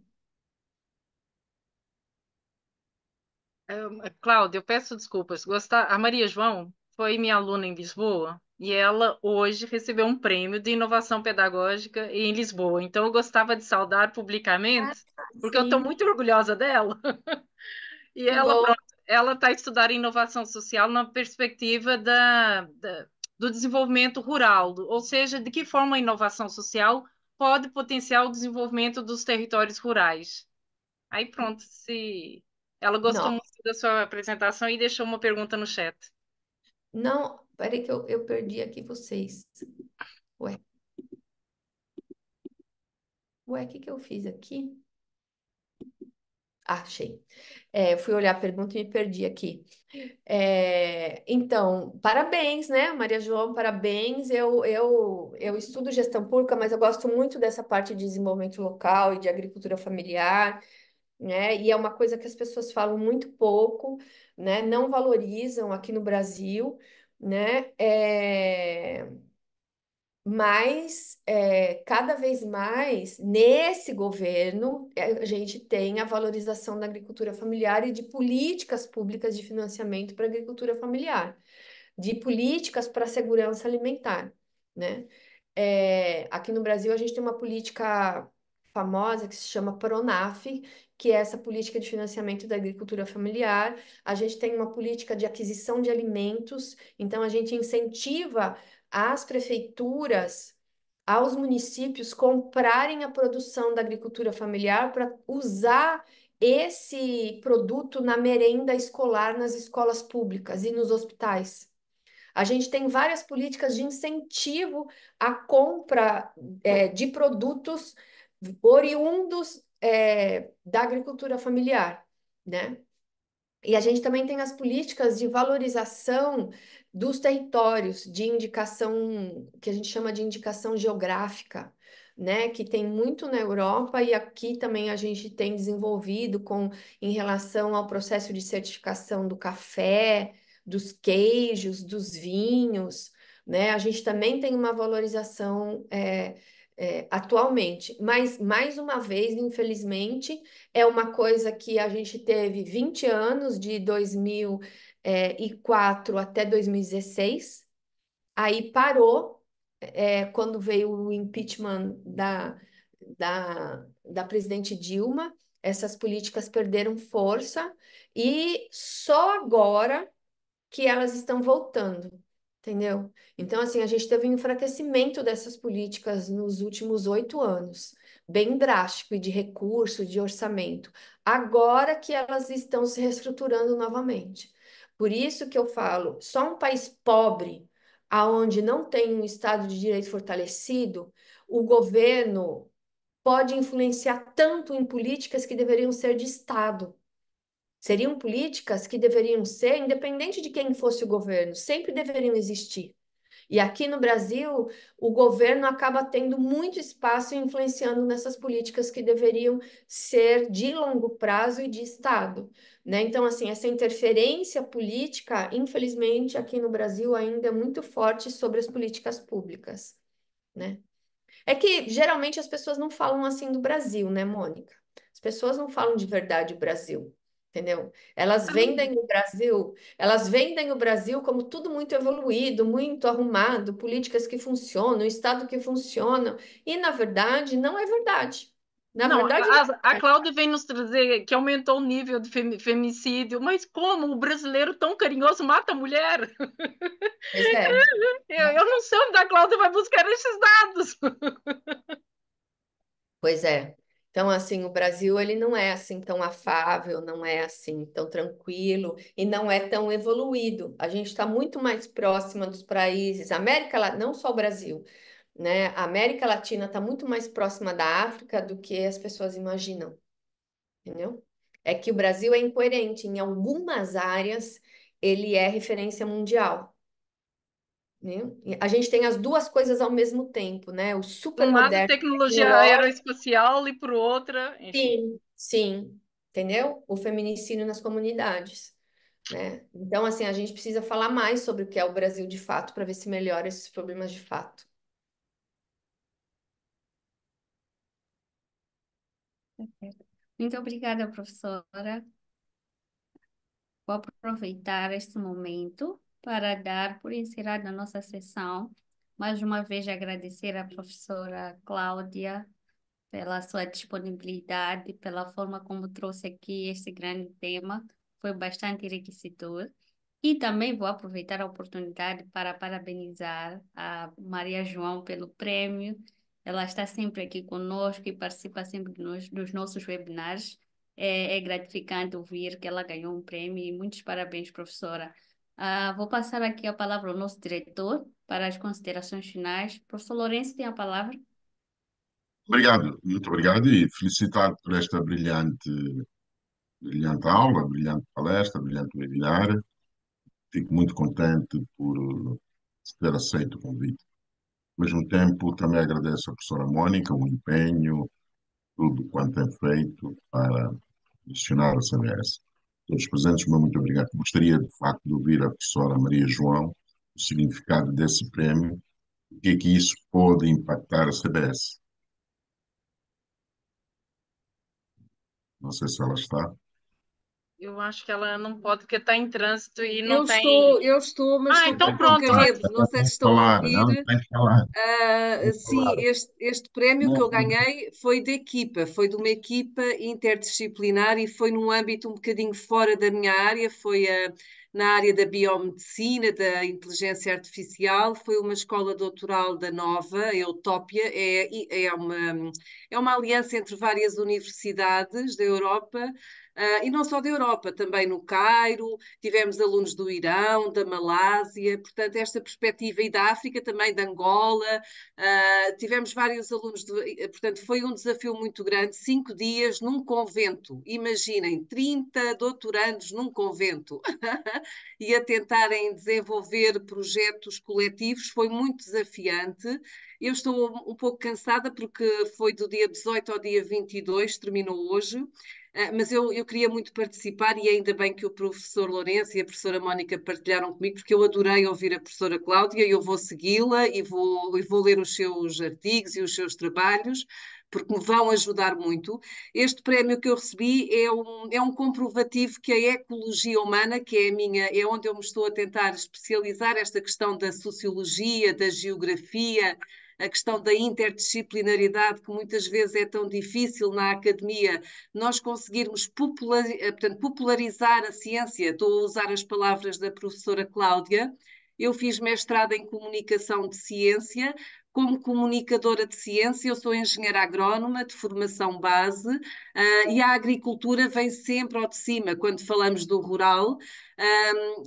Cláudia, eu peço desculpas. A Maria João foi minha aluna em Lisboa e ela hoje recebeu um prêmio de inovação pedagógica em Lisboa. Então, eu gostava de saudar Ah, publicamente, porque eu estou sim, muito orgulhosa dela. E que ela, bom. pronto, ela está a estudar inovação social na perspectiva do desenvolvimento rural, ou seja, de que forma a inovação social pode potenciar o desenvolvimento dos territórios rurais. Aí pronto, se ela gostou Não, muito da sua apresentação e deixou uma pergunta no chat. não, peraí que eu perdi aqui vocês. Ué, ué, o que que eu fiz aqui? Ah, achei. Fui olhar a pergunta e me perdi aqui. Então, parabéns, né, Maria João, parabéns. Eu estudo gestão pública, mas eu gosto muito dessa parte de desenvolvimento local e de agricultura familiar, né? E é uma coisa que as pessoas falam muito pouco, né? Não valorizam aqui no Brasil, né? Mas cada vez mais nesse governo a gente tem a valorização da agricultura familiar e de políticas públicas de financiamento para a agricultura familiar, de políticas para a segurança alimentar, né? Aqui no Brasil, a gente tem uma política famosa que se chama PRONAF, que é essa política de financiamento da agricultura familiar. A gente tem uma política de aquisição de alimentos, então a gente incentiva as prefeituras, aos municípios comprarem a produção da agricultura familiar para usar esse produto na merenda escolar nas escolas públicas e nos hospitais. A gente tem várias políticas de incentivo à compra de produtos oriundos da agricultura familiar, né? E a gente também tem as políticas de valorização dos territórios, de indicação, que a gente chama de indicação geográfica, né? Que tem muito na Europa e aqui também a gente tem desenvolvido em relação ao processo de certificação do café, dos queijos, dos vinhos, né? A gente também tem uma valorização atualmente, mas mais uma vez, infelizmente é uma coisa que a gente teve 20 anos, de 2004 até 2016, aí parou, quando veio o impeachment da presidente Dilma, essas políticas perderam força e só agora que elas estão voltando, entendeu? Então, assim, a gente teve um enfraquecimento dessas políticas nos últimos 8 anos, bem drástico, e de recurso, de orçamento. Agora que elas estão se reestruturando novamente. Por isso que eu falo, só um país pobre, aonde não tem um Estado de Direito fortalecido, o governo pode influenciar tanto em políticas que deveriam ser de Estado. Seriam políticas que deveriam ser, independente de quem fosse o governo, sempre deveriam existir. E aqui no Brasil, o governo acaba tendo muito espaço e influenciando nessas políticas que deveriam ser de longo prazo e de Estado, né? Então, assim, essa interferência política, infelizmente, aqui no Brasil ainda é muito forte sobre as políticas públicas, né? É que geralmente as pessoas não falam assim do Brasil, né, Mônica? As pessoas não falam de verdade o Brasil, entendeu? Elas vendem o Brasil como tudo muito evoluído, muito arrumado, políticas que funcionam, Estado que funciona, e na verdade não é verdade. Na Não, verdade, não a é. Cláudia vem nos trazer que aumentou o nível de femicídio, mas como o brasileiro tão carinhoso mata a mulher? Pois é. Eu não sei onde a Cláudia vai buscar esses dados. Pois é. Então, assim, o Brasil ele não é assim tão afável, não é assim tão tranquilo e não é tão evoluído. A gente está muito mais próxima dos países, não só o Brasil, né? A América Latina está muito mais próxima da África do que as pessoas imaginam, entendeu? É que o Brasil é incoerente. Em algumas áreas, ele é referência mundial, né? E a gente tem as duas coisas ao mesmo tempo, né? O Por um lado, supermoderno tecnologia tecnológico. aeroespacial e por outra, enfim. Sim, sim, entendeu? O feminicídio nas comunidades, né? Então, assim, a gente precisa falar mais sobre o que é o Brasil de fato para ver se melhora esses problemas de fato. Muito obrigada, professora. Vou aproveitar este momento para dar por encerrada a nossa sessão. Mais uma vez agradecer à professora Cláudia pela sua disponibilidade, pela forma como trouxe aqui este grande tema. Foi bastante enriquecedor. E também vou aproveitar a oportunidade para parabenizar a Maria João pelo prêmio. Ela está sempre aqui conosco e participa sempre dos nossos webinars. É gratificante ouvir que ela ganhou um prêmio e muitos parabéns, professora. Vou passar aqui a palavra ao nosso diretor para as considerações finais. Professor Lourenço tem a palavra. Obrigado, muito obrigado e felicitado por esta brilhante aula, brilhante palestra, brilhante webinar. Fico muito contente por ter aceito o convite. Ao mesmo tempo, também agradeço à professora Mónica o empenho, tudo quanto tem feito para posicionar a CBS. Todos os presentes, muito obrigado. Gostaria, de facto, de ouvir a professora Maria João o significado desse prémio, o que é que isso pode impactar a CBS. Não sei se ela está. Eu acho que ela não pode, porque está em trânsito e não Eu tem. estou, eu estou, mas Ah, estou com então pouca pronto. rede. Não sei se estão a ouvir. Ela tem que falar, tem que Sim, falar. este prémio que eu ganhei foi de equipa, foi de uma equipa interdisciplinar e foi num âmbito um bocadinho fora da minha área, foi na área da biomedicina, da inteligência artificial, foi uma escola doutoral da Nova, a Eutópia, é uma aliança entre várias universidades da Europa, e não só da Europa, também no Cairo, tivemos alunos do Irão, da Malásia, portanto, esta perspectiva, e da África também, de Angola, tivemos vários alunos, portanto, foi um desafio muito grande, 5 dias num convento, imaginem, 30 doutorandos num convento, e a tentarem desenvolver projetos coletivos, foi muito desafiante. Eu estou um pouco cansada porque foi do dia 18 ao dia 22, terminou hoje, mas eu queria muito participar e ainda bem que o professor Lourenço e a professora Mónica partilharam comigo, porque eu adorei ouvir a professora Cláudia e eu vou segui-la e vou ler os seus artigos e os seus trabalhos, porque me vão ajudar muito. Este prémio que eu recebi é um comprovativo que a ecologia humana, que é a minha, é onde eu me estou a tentar especializar, esta questão da sociologia, da geografia, a questão da interdisciplinaridade, que muitas vezes é tão difícil na academia, nós conseguirmos portanto, popularizar a ciência. Estou a usar as palavras da professora Cláudia. Eu fiz mestrado em comunicação de ciência. Como comunicadora de ciência, eu sou engenheira agrónoma de formação base, e a agricultura vem sempre ao de cima quando falamos do rural.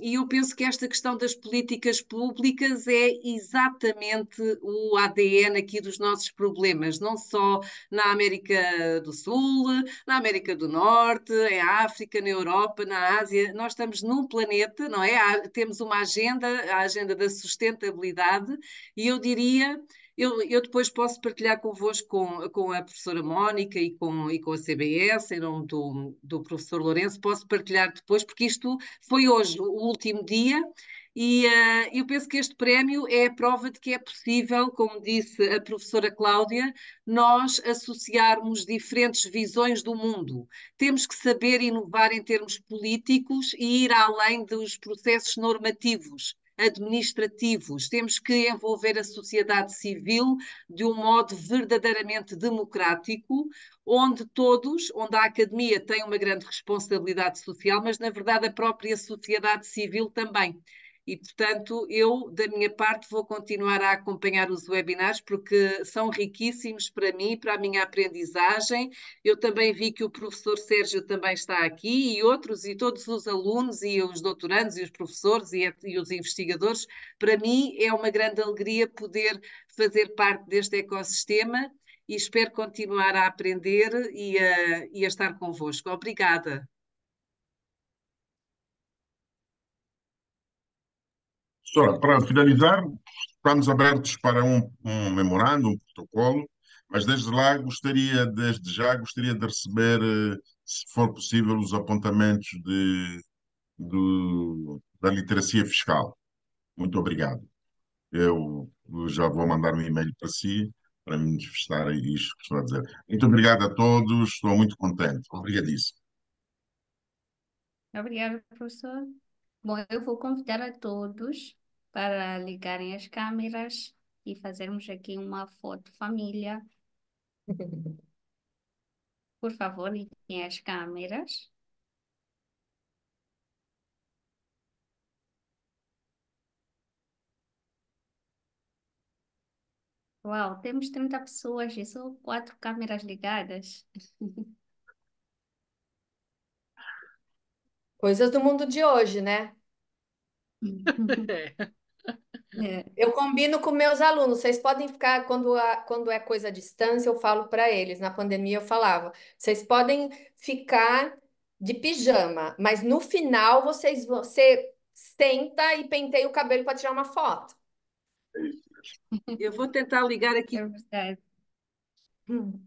E eu penso que esta questão das políticas públicas é exatamente o ADN aqui dos nossos problemas, não só na América do Sul, na América do Norte, em África, na Europa, na Ásia. Nós estamos num planeta, não é? Temos uma agenda, a agenda da sustentabilidade, e eu diria. Eu depois posso partilhar convosco com a professora Mónica e com a CBS, em nome do professor Lourenço, posso partilhar depois, porque isto foi hoje o último dia, e eu penso que este prémio é a prova de que é possível, como disse a professora Cláudia, nós associarmos diferentes visões do mundo. Temos que saber inovar em termos políticos e ir além dos processos normativos, administrativos. Temos que envolver a sociedade civil de um modo verdadeiramente democrático, onde a academia tem uma grande responsabilidade social, mas na verdade a própria sociedade civil também. E, portanto, eu, da minha parte, vou continuar a acompanhar os webinars porque são riquíssimos para mim, para a minha aprendizagem. Eu também vi que o professor Sérgio também está aqui e outros, e todos os alunos, e os doutorandos, e os professores, e os investigadores. Para mim é uma grande alegria poder fazer parte deste ecossistema e espero continuar a aprender e a estar convosco. Obrigada. Só para finalizar, estamos abertos para um memorando, um protocolo, mas desde já, gostaria de receber, se for possível, os apontamentos da literacia fiscal. Muito obrigado. Eu já vou mandar um e-mail para si, para me manifestar isto que estou a dizer. Muito obrigado a todos, estou muito contente. Obrigadíssimo. Obrigada, professor. Bom, eu vou convidar a todos para ligarem as câmeras e fazermos aqui uma foto família. Por favor, liguem as câmeras. Uau, temos 30 pessoas e só 4 câmeras ligadas. Coisas do mundo de hoje, né? É. É, Eu combino com meus alunos, vocês podem ficar, quando é coisa à distância, eu falo para eles. Na pandemia eu falava, vocês podem ficar de pijama, mas no final você senta e penteia o cabelo para tirar uma foto. Eu vou tentar ligar aqui. é verdade. Hum.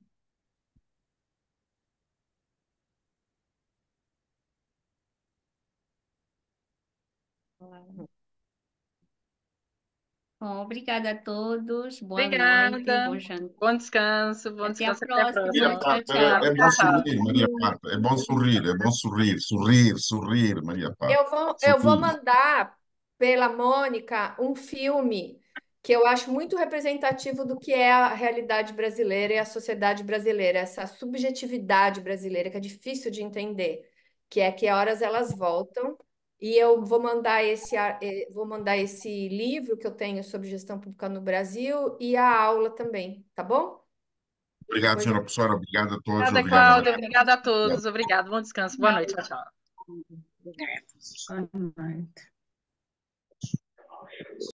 Bom, obrigada a todos. Boa noite, Obrigada. bom jantar. Bom descanso, bom Até a descanso. Até a Maria próxima. próxima. Tchau, Marta, tchau. é bom Tchau. sorrir, Maria Marta, é bom sorrir, é bom sorrir, sorrir, sorrir, Maria Marta, Eu vou sorrir. mandar pela Mônica um filme que eu acho muito representativo do que é a realidade brasileira e a sociedade brasileira, essa subjetividade brasileira que é difícil de entender, que é que horas elas voltam. E eu vou mandar esse livro que eu tenho sobre gestão pública no Brasil e a aula também, tá bom? Obrigado, Depois eu... senhora professora. Obrigado a todos. Obrigada, Obrigado, Ana. Cláudia. Obrigada a todos. Obrigado. Bom descanso. Boa noite. Tchau, tchau. Boa noite.